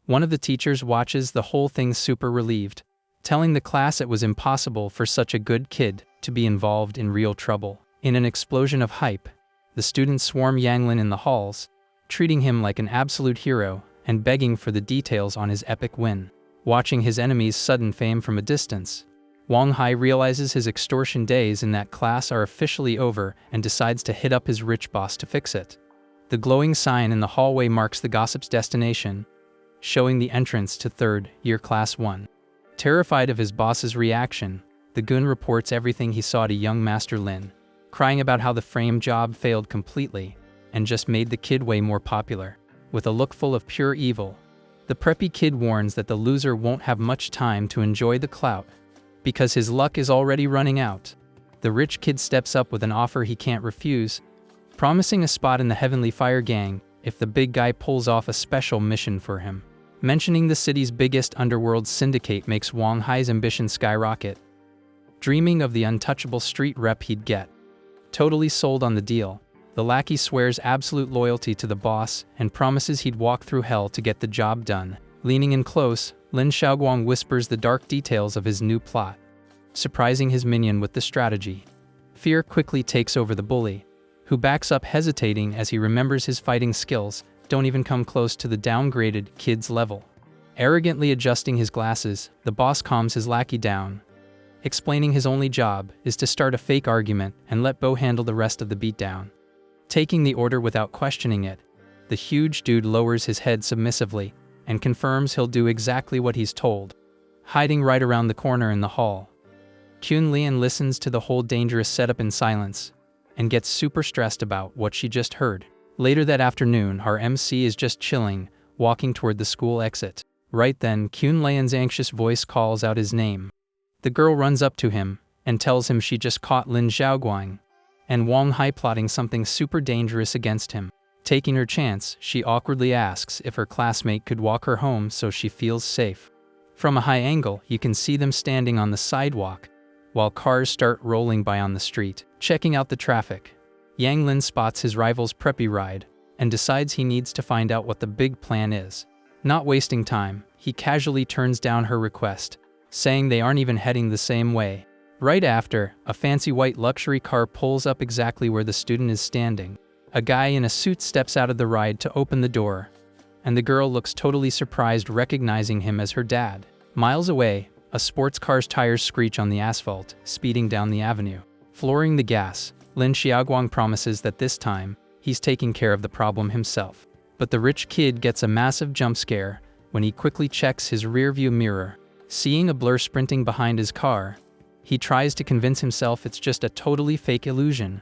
one of the teachers watches the whole thing super relieved, telling the class it was impossible for such a good kid to be involved in real trouble. In an explosion of hype, the students swarm Yang Lin in the halls, treating him like an absolute hero and begging for the details on his epic win. Watching his enemy's sudden fame from a distance, Wang Hai realizes his extortion days in that class are officially over and decides to hit up his rich boss to fix it. The glowing sign in the hallway marks the gossip's destination, showing the entrance to third year class 1. Terrified of his boss's reaction, the goon reports everything he saw to young Master Lin, crying about how the frame job failed completely and just made the kid way more popular. With a look full of pure evil, the preppy kid warns that the loser won't have much time to enjoy the clout because his luck is already running out. The rich kid steps up with an offer he can't refuse, promising a spot in the Heavenly Fire Gang if the big guy pulls off a special mission for him. Mentioning the city's biggest underworld syndicate makes Wang Hai's ambition skyrocket, dreaming of the untouchable street rep he'd get. Totally sold on the deal, the lackey swears absolute loyalty to the boss and promises he'd walk through hell to get the job done. Leaning in close, Lin Xiaoguang whispers the dark details of his new plot, surprising his minion with the strategy. Fear quickly takes over the bully, who backs up hesitating as he remembers his fighting skills don't even come close to the downgraded kid's level. Arrogantly adjusting his glasses, the boss calms his lackey down, explaining his only job is to start a fake argument and let Bo handle the rest of the beatdown. Taking the order without questioning it, the huge dude lowers his head submissively and confirms he'll do exactly what he's told. Hiding right around the corner in the hall, Qun Lian listens to the whole dangerous setup in silence and gets super stressed about what she just heard. Later that afternoon, our MC is just chilling, walking toward the school exit. Right then, Kunlian's anxious voice calls out his name. The girl runs up to him and tells him she just caught Lin Xiaoguang and Wang Hai plotting something super dangerous against him. Taking her chance, she awkwardly asks if her classmate could walk her home so she feels safe. From a high angle, you can see them standing on the sidewalk, while cars start rolling by on the street. Checking out the traffic, Yang Lin spots his rival's preppy ride and decides he needs to find out what the big plan is. Not wasting time, he casually turns down her request, saying they aren't even heading the same way. Right after, a fancy white luxury car pulls up exactly where the student is standing. A guy in a suit steps out of the ride to open the door, and the girl looks totally surprised recognizing him as her dad. Miles away, a sports car's tires screech on the asphalt, speeding down the avenue. Flooring the gas, Lin Xiaoguang promises that this time, he's taking care of the problem himself. But the rich kid gets a massive jump scare when he quickly checks his rearview mirror. Seeing a blur sprinting behind his car, he tries to convince himself it's just a totally fake illusion,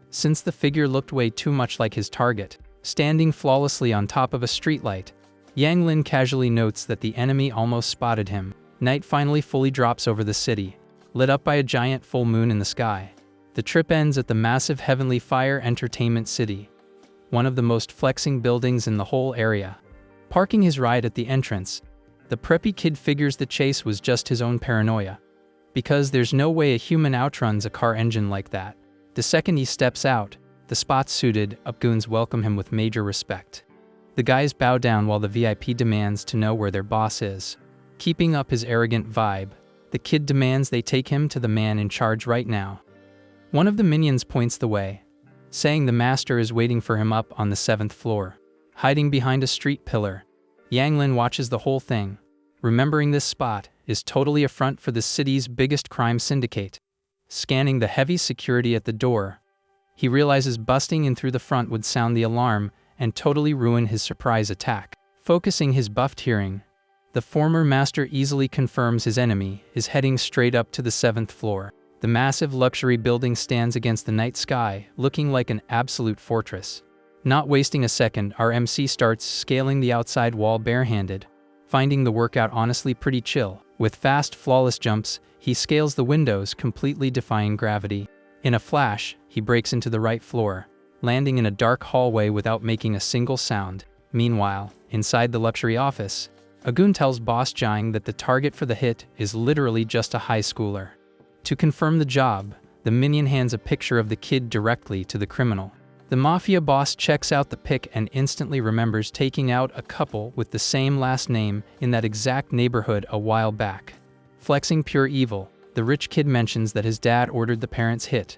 since the figure looked way too much like his target. Standing flawlessly on top of a streetlight, Yang Lin casually notes that the enemy almost spotted him. Night finally fully drops over the city, lit up by a giant full moon in the sky. The trip ends at the massive Heavenly Fire Entertainment City, one of the most flexing buildings in the whole area. Parking his ride at the entrance, the preppy kid figures the chase was just his own paranoia, because there's no way a human outruns a car engine like that. The second he steps out, the spot-suited up-goons welcome him with major respect. The guys bow down while the VIP demands to know where their boss is. Keeping up his arrogant vibe, the kid demands they take him to the man in charge right now. One of the minions points the way, saying the master is waiting for him up on the 7th floor. Hiding behind a street pillar, Yang Lin watches the whole thing, remembering this spot is totally a front for the city's biggest crime syndicate. Scanning the heavy security at the door, he realizes busting in through the front would sound the alarm and totally ruin his surprise attack. Focusing his buffed hearing, the former master easily confirms his enemy is heading straight up to the 7th floor. The massive luxury building stands against the night sky, looking like an absolute fortress. Not wasting a second, our MC starts scaling the outside wall barehanded, finding the workout honestly pretty chill. With fast, flawless jumps, he scales the windows, completely defying gravity. In a flash, he breaks into the right floor, landing in a dark hallway without making a single sound. Meanwhile, inside the luxury office, a goon tells Boss Jiang that the target for the hit is literally just a high schooler. To confirm the job, the minion hands a picture of the kid directly to the criminal. The mafia boss checks out the pic and instantly remembers taking out a couple with the same last name in that exact neighborhood a while back. Flexing pure evil, the rich kid mentions that his dad ordered the parents hit,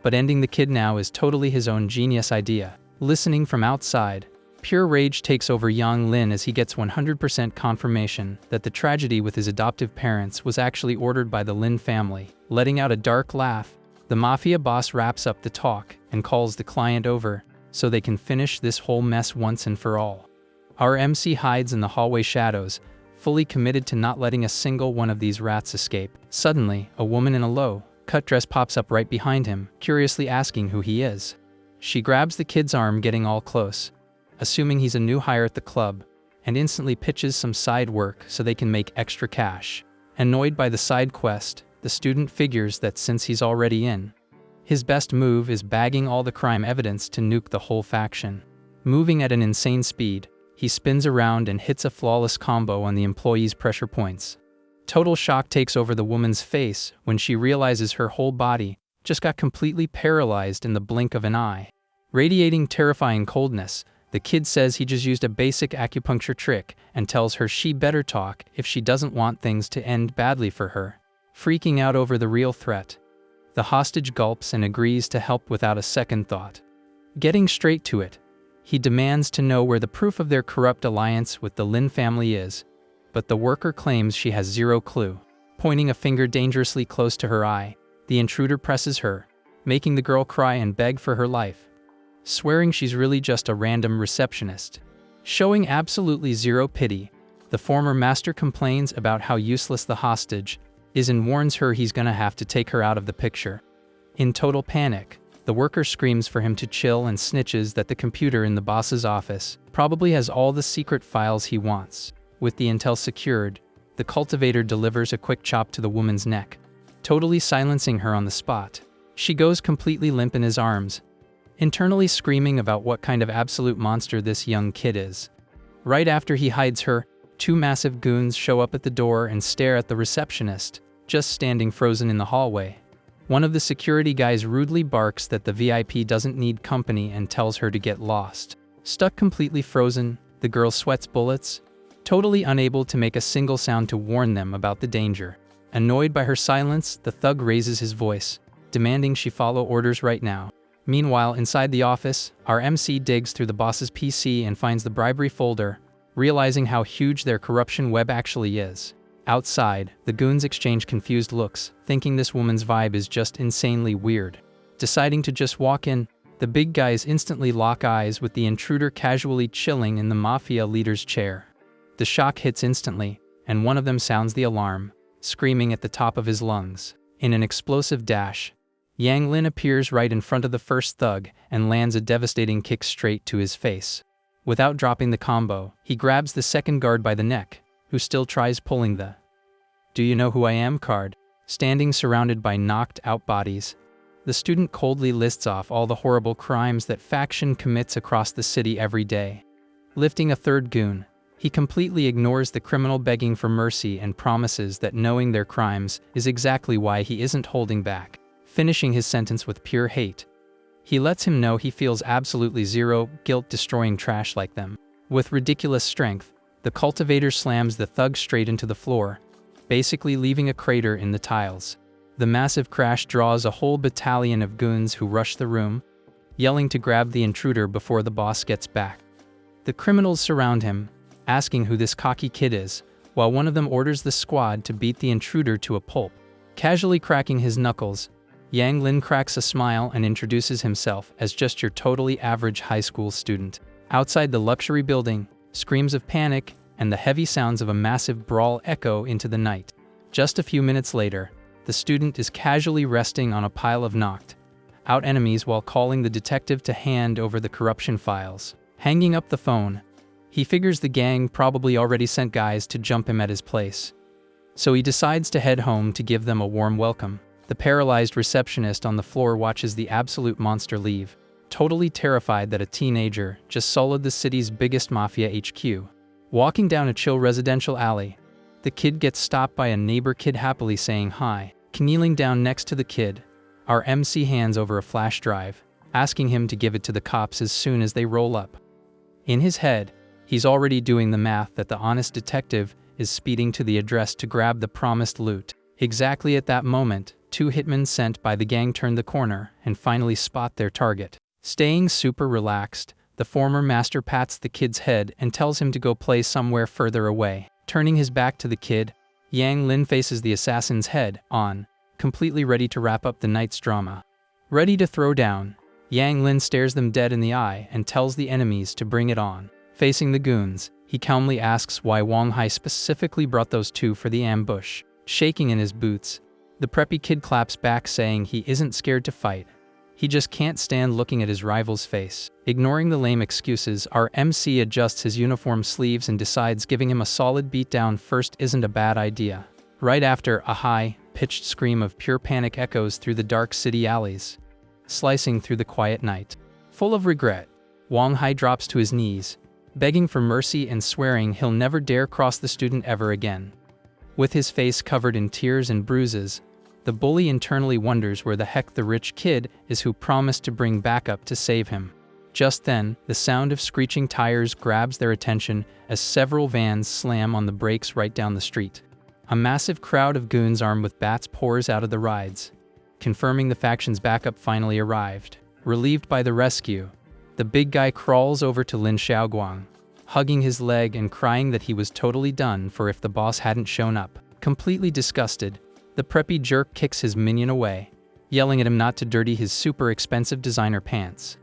but ending the kid now is totally his own genius idea. Listening from outside, pure rage takes over Yang Lin as he gets 100% confirmation that the tragedy with his adoptive parents was actually ordered by the Lin family. Letting out a dark laugh, the mafia boss wraps up the talk and calls the client over so they can finish this whole mess once and for all. Our MC hides in the hallway shadows, fully committed to not letting a single one of these rats escape. Suddenly, a woman in a low-cut dress pops up right behind him, curiously asking who he is. She grabs the kid's arm, getting all close, assuming he's a new hire at the club, and instantly pitches some side work so they can make extra cash. Annoyed by the side quest, the student figures that since he's already in, his best move is bagging all the crime evidence to nuke the whole faction. Moving at an insane speed, he spins around and hits a flawless combo on the employee's pressure points. Total shock takes over the woman's face when she realizes her whole body just got completely paralyzed in the blink of an eye. Radiating terrifying coldness, the kid says he just used a basic acupuncture trick and tells her she better talk if she doesn't want things to end badly for her. Freaking out over the real threat, the hostage gulps and agrees to help without a second thought. Getting straight to it, he demands to know where the proof of their corrupt alliance with the Lin family is, but the worker claims she has zero clue. Pointing a finger dangerously close to her eye, the intruder presses her, making the girl cry and beg for her life, swearing she's really just a random receptionist. Showing absolutely zero pity, the former master complains about how useless the hostage is and warns her he's gonna have to take her out of the picture. In total panic, the worker screams for him to chill and snitches that the computer in the boss's office probably has all the secret files he wants. With the intel secured, the cultivator delivers a quick chop to the woman's neck, totally silencing her on the spot. She goes completely limp in his arms, internally screaming about what kind of absolute monster this young kid is. Right after he hides her, two massive goons show up at the door and stare at the receptionist, just standing frozen in the hallway. One of the security guys rudely barks that the VIP doesn't need company and tells her to get lost. Stuck completely frozen, the girl sweats bullets, totally unable to make a single sound to warn them about the danger. Annoyed by her silence, the thug raises his voice, demanding she follow orders right now. Meanwhile, inside the office, our MC digs through the boss's PC and finds the bribery folder, realizing how huge their corruption web actually is. Outside, the goons exchange confused looks, thinking this woman's vibe is just insanely weird. Deciding to just walk in, the big guys instantly lock eyes with the intruder casually chilling in the mafia leader's chair. The shock hits instantly, and one of them sounds the alarm, screaming at the top of his lungs. In an explosive dash, Yang Lin appears right in front of the first thug and lands a devastating kick straight to his face. Without dropping the combo, he grabs the second guard by the neck, who still tries pulling the "Do you know who I am" card. Standing surrounded by knocked-out bodies, the student coldly lists off all the horrible crimes that faction commits across the city every day. Lifting a third goon, he completely ignores the criminal begging for mercy and promises that knowing their crimes is exactly why he isn't holding back. Finishing his sentence with pure hate, he lets him know he feels absolutely zero guilt destroying trash like them. With ridiculous strength, the cultivator slams the thug straight into the floor, basically leaving a crater in the tiles. The massive crash draws a whole battalion of goons who rush the room, yelling to grab the intruder before the boss gets back. The criminals surround him, asking who this cocky kid is, while one of them orders the squad to beat the intruder to a pulp. Casually cracking his knuckles, Yang Lin cracks a smile and introduces himself as just your totally average high school student. Outside the luxury building, screams of panic and the heavy sounds of a massive brawl echo into the night. Just a few minutes later, the student is casually resting on a pile of knocked out enemies while calling the detective to hand over the corruption files. Hanging up the phone, he figures the gang probably already sent guys to jump him at his place. So he decides to head home to give them a warm welcome. The paralyzed receptionist on the floor watches the absolute monster leave, totally terrified that a teenager just soloed the city's biggest mafia HQ. Walking down a chill residential alley, the kid gets stopped by a neighbor kid happily saying hi. Kneeling down next to the kid, our MC hands over a flash drive, asking him to give it to the cops as soon as they roll up. In his head, he's already doing the math that the honest detective is speeding to the address to grab the promised loot. Exactly at that moment, two hitmen sent by the gang turn the corner and finally spot their target. Staying super relaxed, the former master pats the kid's head and tells him to go play somewhere further away. Turning his back to the kid, Yang Lin faces the assassin's head on, completely ready to wrap up the night's drama. Ready to throw down, Yang Lin stares them dead in the eye and tells the enemies to bring it on. Facing the goons, he calmly asks why Wang Hai specifically brought those two for the ambush. Shaking in his boots, the preppy kid claps back saying he isn't scared to fight. He just can't stand looking at his rival's face. Ignoring the lame excuses, our MC adjusts his uniform sleeves and decides giving him a solid beatdown first isn't a bad idea. Right after, a high-pitched scream of pure panic echoes through the dark city alleys, slicing through the quiet night. Full of regret, Wang Hai drops to his knees, begging for mercy and swearing he'll never dare cross the student ever again. With his face covered in tears and bruises, the bully internally wonders where the heck the rich kid is who promised to bring backup to save him. Just then, the sound of screeching tires grabs their attention as several vans slam on the brakes right down the street. A massive crowd of goons armed with bats pours out of the rides, confirming the faction's backup finally arrived. Relieved by the rescue, the big guy crawls over to Lin Xiaoguang, hugging his leg and crying that he was totally done for if the boss hadn't shown up. Completely disgusted, the preppy jerk kicks his minion away, yelling at him not to dirty his super expensive designer pants.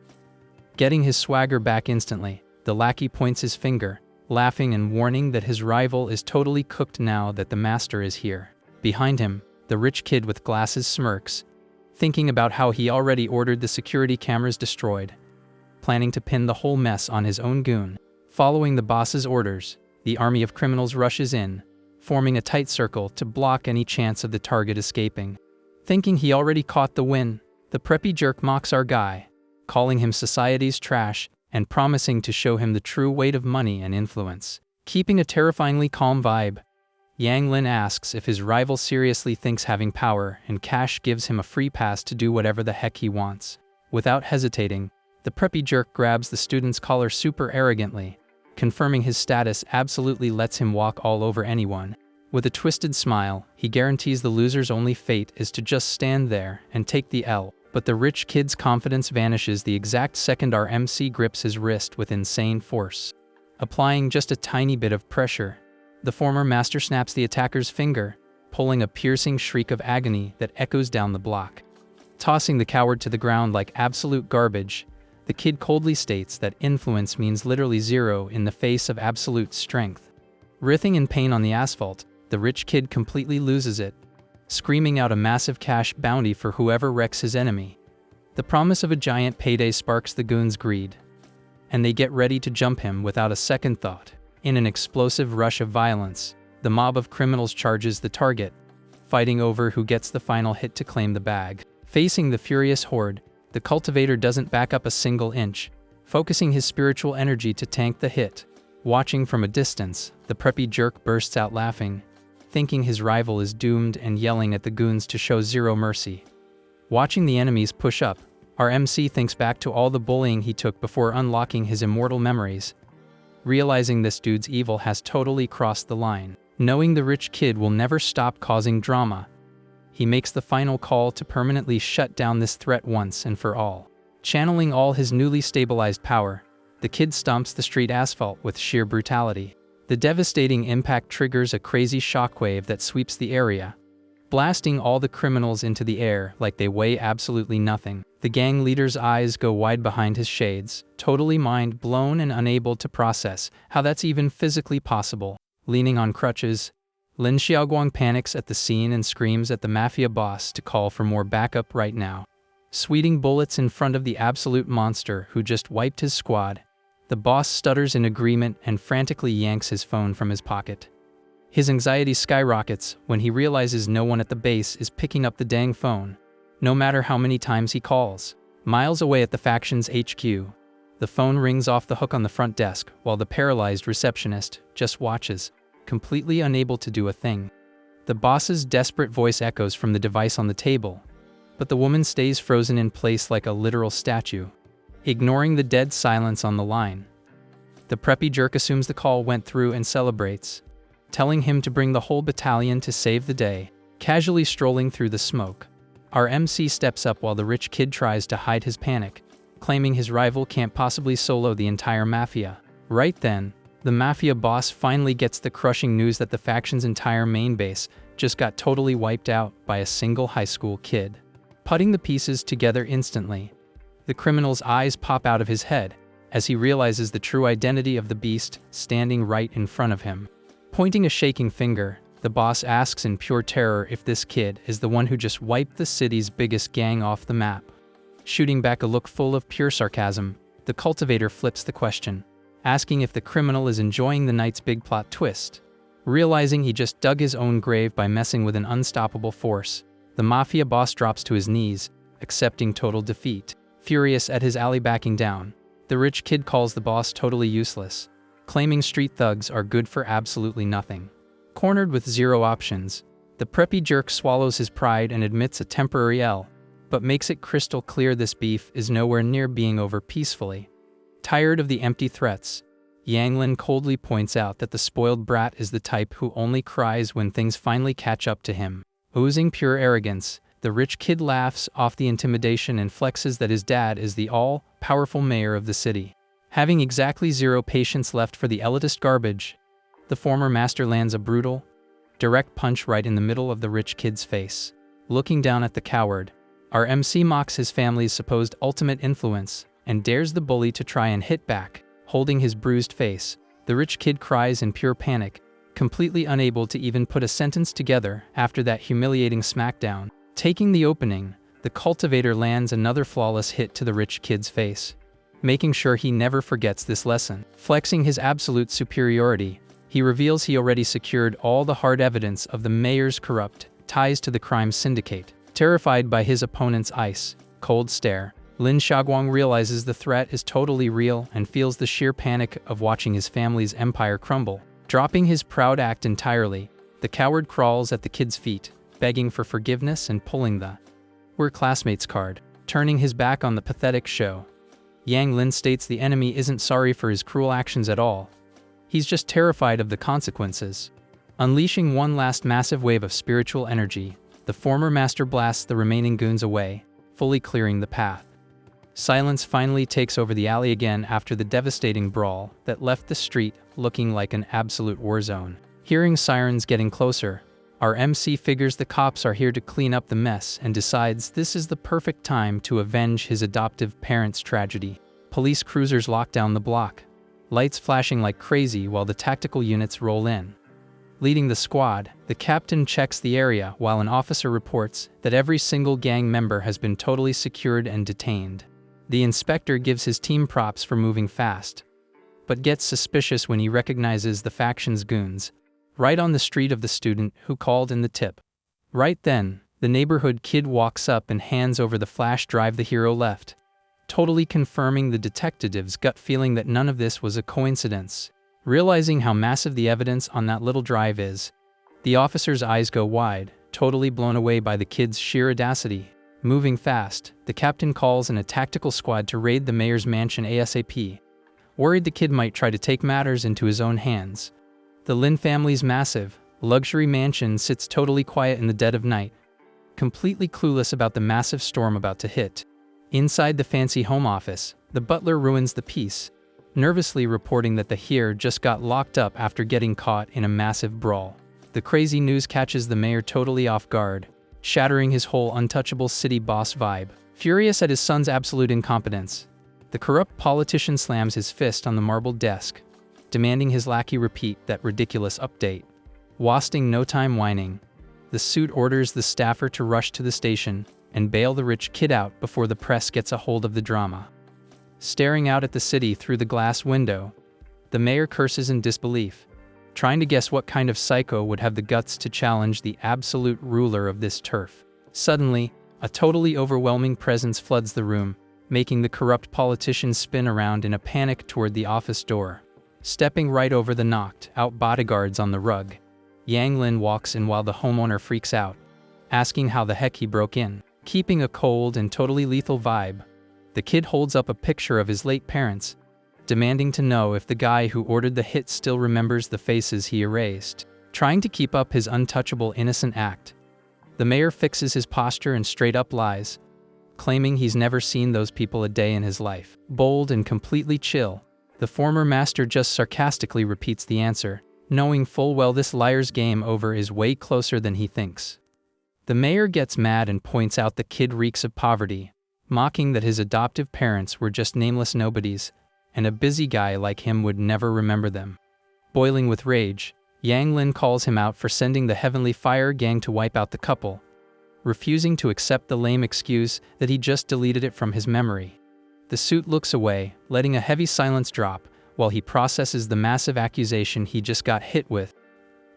Getting his swagger back instantly, the lackey points his finger, laughing and warning that his rival is totally cooked now that the master is here. Behind him, the rich kid with glasses smirks, thinking about how he already ordered the security cameras destroyed, planning to pin the whole mess on his own goon. Following the boss's orders, the army of criminals rushes in, forming a tight circle to block any chance of the target escaping. Thinking he already caught the win, the preppy jerk mocks our guy, calling him society's trash and promising to show him the true weight of money and influence. Keeping a terrifyingly calm vibe, Yang Lin asks if his rival seriously thinks having power and cash gives him a free pass to do whatever the heck he wants. Without hesitating, the preppy jerk grabs the student's collar super arrogantly, confirming his status absolutely lets him walk all over anyone. With a twisted smile, he guarantees the loser's only fate is to just stand there and take the L. But the rich kid's confidence vanishes the exact second our MC grips his wrist with insane force. Applying just a tiny bit of pressure, the former master snaps the attacker's finger, pulling a piercing shriek of agony that echoes down the block. Tossing the coward to the ground like absolute garbage, the kid coldly states that influence means literally zero in the face of absolute strength. Writhing in pain on the asphalt, the rich kid completely loses it, screaming out a massive cash bounty for whoever wrecks his enemy. The promise of a giant payday sparks the goons' greed, and they get ready to jump him without a second thought. In an explosive rush of violence, the mob of criminals charges the target, fighting over who gets the final hit to claim the bag. Facing the furious horde, the cultivator doesn't back up a single inch, focusing his spiritual energy to tank the hit. Watching from a distance, the preppy jerk bursts out laughing, thinking his rival is doomed and yelling at the goons to show zero mercy. Watching the enemies push up, our MC thinks back to all the bullying he took before unlocking his immortal memories, realizing this dude's evil has totally crossed the line. Knowing the rich kid will never stop causing drama, he makes the final call to permanently shut down this threat once and for all. Channeling all his newly stabilized power, the kid stomps the street asphalt with sheer brutality. The devastating impact triggers a crazy shockwave that sweeps the area, blasting all the criminals into the air like they weigh absolutely nothing. The gang leader's eyes go wide behind his shades, totally mind blown and unable to process how that's even physically possible. Leaning on crutches, Lin Xiaoguang panics at the scene and screams at the mafia boss to call for more backup right now. Sweating bullets in front of the absolute monster who just wiped his squad, the boss stutters in agreement and frantically yanks his phone from his pocket. His anxiety skyrockets when he realizes no one at the base is picking up the dang phone, no matter how many times he calls. Miles away at the faction's HQ, the phone rings off the hook on the front desk while the paralyzed receptionist just watches, completely unable to do a thing. The boss's desperate voice echoes from the device on the table, but the woman stays frozen in place like a literal statue, ignoring the dead silence on the line. The preppy jerk assumes the call went through and celebrates, telling him to bring the whole battalion to save the day. Casually strolling through the smoke, our MC steps up while the rich kid tries to hide his panic, claiming his rival can't possibly solo the entire mafia. Right then, the mafia boss finally gets the crushing news that the faction's entire main base just got totally wiped out by a single high school kid. Putting the pieces together instantly, the criminal's eyes pop out of his head as he realizes the true identity of the beast standing right in front of him. Pointing a shaking finger, the boss asks in pure terror if this kid is the one who just wiped the city's biggest gang off the map. Shooting back a look full of pure sarcasm, the cultivator flips the question, asking if the criminal is enjoying the night's big plot twist. Realizing he just dug his own grave by messing with an unstoppable force, the mafia boss drops to his knees, accepting total defeat. Furious at his ally backing down, the rich kid calls the boss totally useless, claiming street thugs are good for absolutely nothing. Cornered with zero options, the preppy jerk swallows his pride and admits a temporary L, but makes it crystal clear this beef is nowhere near being over peacefully. Tired of the empty threats, Yang Lin coldly points out that the spoiled brat is the type who only cries when things finally catch up to him. Oozing pure arrogance, the rich kid laughs off the intimidation and flexes that his dad is the all-powerful mayor of the city. Having exactly zero patience left for the elitist garbage, the former master lands a brutal, direct punch right in the middle of the rich kid's face. Looking down at the coward, our MC mocks his family's supposed ultimate influence and dares the bully to try and hit back. Holding his bruised face, the rich kid cries in pure panic, completely unable to even put a sentence together after that humiliating smackdown. Taking the opening, the cultivator lands another flawless hit to the rich kid's face, making sure he never forgets this lesson. Flexing his absolute superiority, He reveals he already secured all the hard evidence of the mayor's corrupt ties to the crime syndicate. Terrified by his opponent's ice-cold stare, Lin Xiaoguang realizes the threat is totally real and feels the sheer panic of watching his family's empire crumble. Dropping his proud act entirely, the coward crawls at the kid's feet, begging for forgiveness and pulling the "We're classmates" card, turning his back on the pathetic show. Yang Lin states the enemy isn't sorry for his cruel actions at all. He's just terrified of the consequences. Unleashing one last massive wave of spiritual energy, the former master blasts the remaining goons away, fully clearing the path. Silence finally takes over the alley again after the devastating brawl that left the street looking like an absolute war zone. Hearing sirens getting closer, our MC figures the cops are here to clean up the mess and decides this is the perfect time to avenge his adoptive parents' tragedy. Police cruisers lock down the block, lights flashing like crazy while the tactical units roll in. Leading the squad, the captain checks the area while an officer reports that every single gang member has been totally secured and detained. The inspector gives his team props for moving fast, but gets suspicious when he recognizes the faction's goons right on the street of the student who called in the tip. Right then, the neighborhood kid walks up and hands over the flash drive the hero left, totally confirming the detective's gut feeling that none of this was a coincidence. Realizing how massive the evidence on that little drive is, the officer's eyes go wide, totally blown away by the kid's sheer audacity. Moving fast, the captain calls in a tactical squad to raid the mayor's mansion ASAP, worried the kid might try to take matters into his own hands. The Lin family's massive, luxury mansion sits totally quiet in the dead of night, completely clueless about the massive storm about to hit. Inside the fancy home office, the butler ruins the peace, nervously reporting that the heir just got locked up after getting caught in a massive brawl. The crazy news catches the mayor totally off guard, shattering his whole untouchable city boss vibe. Furious at his son's absolute incompetence, the corrupt politician slams his fist on the marble desk, demanding his lackey repeat that ridiculous update. Wasting no time whining, the suit orders the staffer to rush to the station and bail the rich kid out before the press gets a hold of the drama. Staring out at the city through the glass window, the mayor curses in disbelief, trying to guess what kind of psycho would have the guts to challenge the absolute ruler of this turf. Suddenly, a totally overwhelming presence floods the room, making the corrupt politician spin around in a panic toward the office door. Stepping right over the knocked-out bodyguards on the rug, Yang Lin walks in while the homeowner freaks out, asking how the heck he broke in. Keeping a cold and totally lethal vibe, the kid holds up a picture of his late parents, demanding to know if the guy who ordered the hit still remembers the faces he erased. Trying to keep up his untouchable innocent act, the mayor fixes his posture and straight-up lies, claiming he's never seen those people a day in his life. Bold and completely chill, the former master just sarcastically repeats the answer, knowing full well this liar's game over is way closer than he thinks. The mayor gets mad and points out the kid reeks of poverty, mocking that his adoptive parents were just nameless nobodies, and a busy guy like him would never remember them. Boiling with rage, Yang Lin calls him out for sending the Heavenly Fire gang to wipe out the couple, refusing to accept the lame excuse that he just deleted it from his memory. The suit looks away, letting a heavy silence drop while he processes the massive accusation he just got hit with.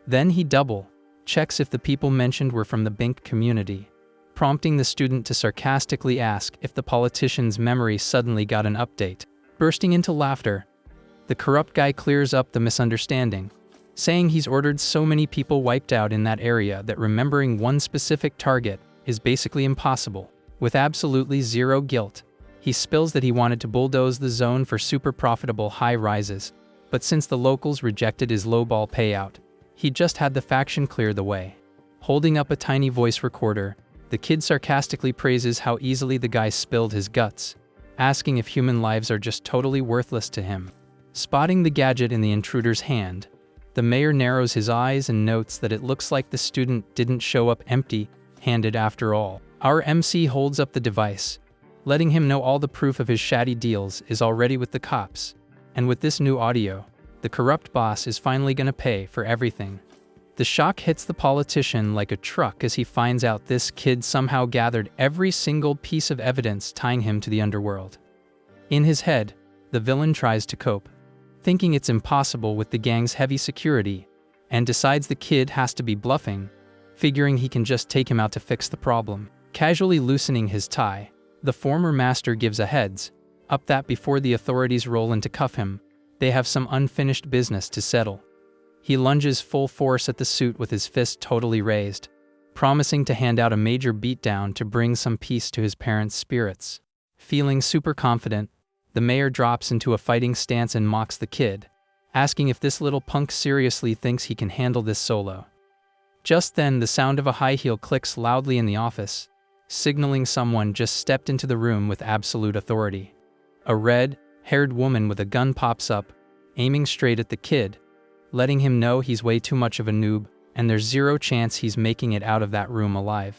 Then he double-checks if the people mentioned were from the Bink community, prompting the student to sarcastically ask if the politician's memory suddenly got an update. Bursting into laughter, the corrupt guy clears up the misunderstanding, saying he's ordered so many people wiped out in that area that remembering one specific target is basically impossible. With absolutely zero guilt, he spills that he wanted to bulldoze the zone for super profitable high rises, but since the locals rejected his lowball payout, he just had the faction clear the way. Holding up a tiny voice recorder, the kid sarcastically praises how easily the guy spilled his guts, asking if human lives are just totally worthless to him. Spotting the gadget in the intruder's hand, the mayor narrows his eyes and notes that it looks like the student didn't show up empty-handed after all. Our MC holds up the device, letting him know all the proof of his shady deals is already with the cops. And with this new audio, the corrupt boss is finally gonna pay for everything. The shock hits the politician like a truck as he finds out this kid somehow gathered every single piece of evidence tying him to the underworld. In his head, the villain tries to cope, thinking it's impossible with the gang's heavy security, and decides the kid has to be bluffing, figuring he can just take him out to fix the problem. Casually loosening his tie, the former master gives a heads up that before the authorities roll in to cuff him, they have some unfinished business to settle. He lunges full force at the suit with his fist totally raised, promising to hand out a major beatdown to bring some peace to his parents' spirits. Feeling super confident, the mayor drops into a fighting stance and mocks the kid, asking if this little punk seriously thinks he can handle this solo. Just then, the sound of a high heel clicks loudly in the office, signaling someone just stepped into the room with absolute authority. A red-haired woman with a gun pops up, aiming straight at the kid, letting him know he's way too much of a noob, and there's zero chance he's making it out of that room alive.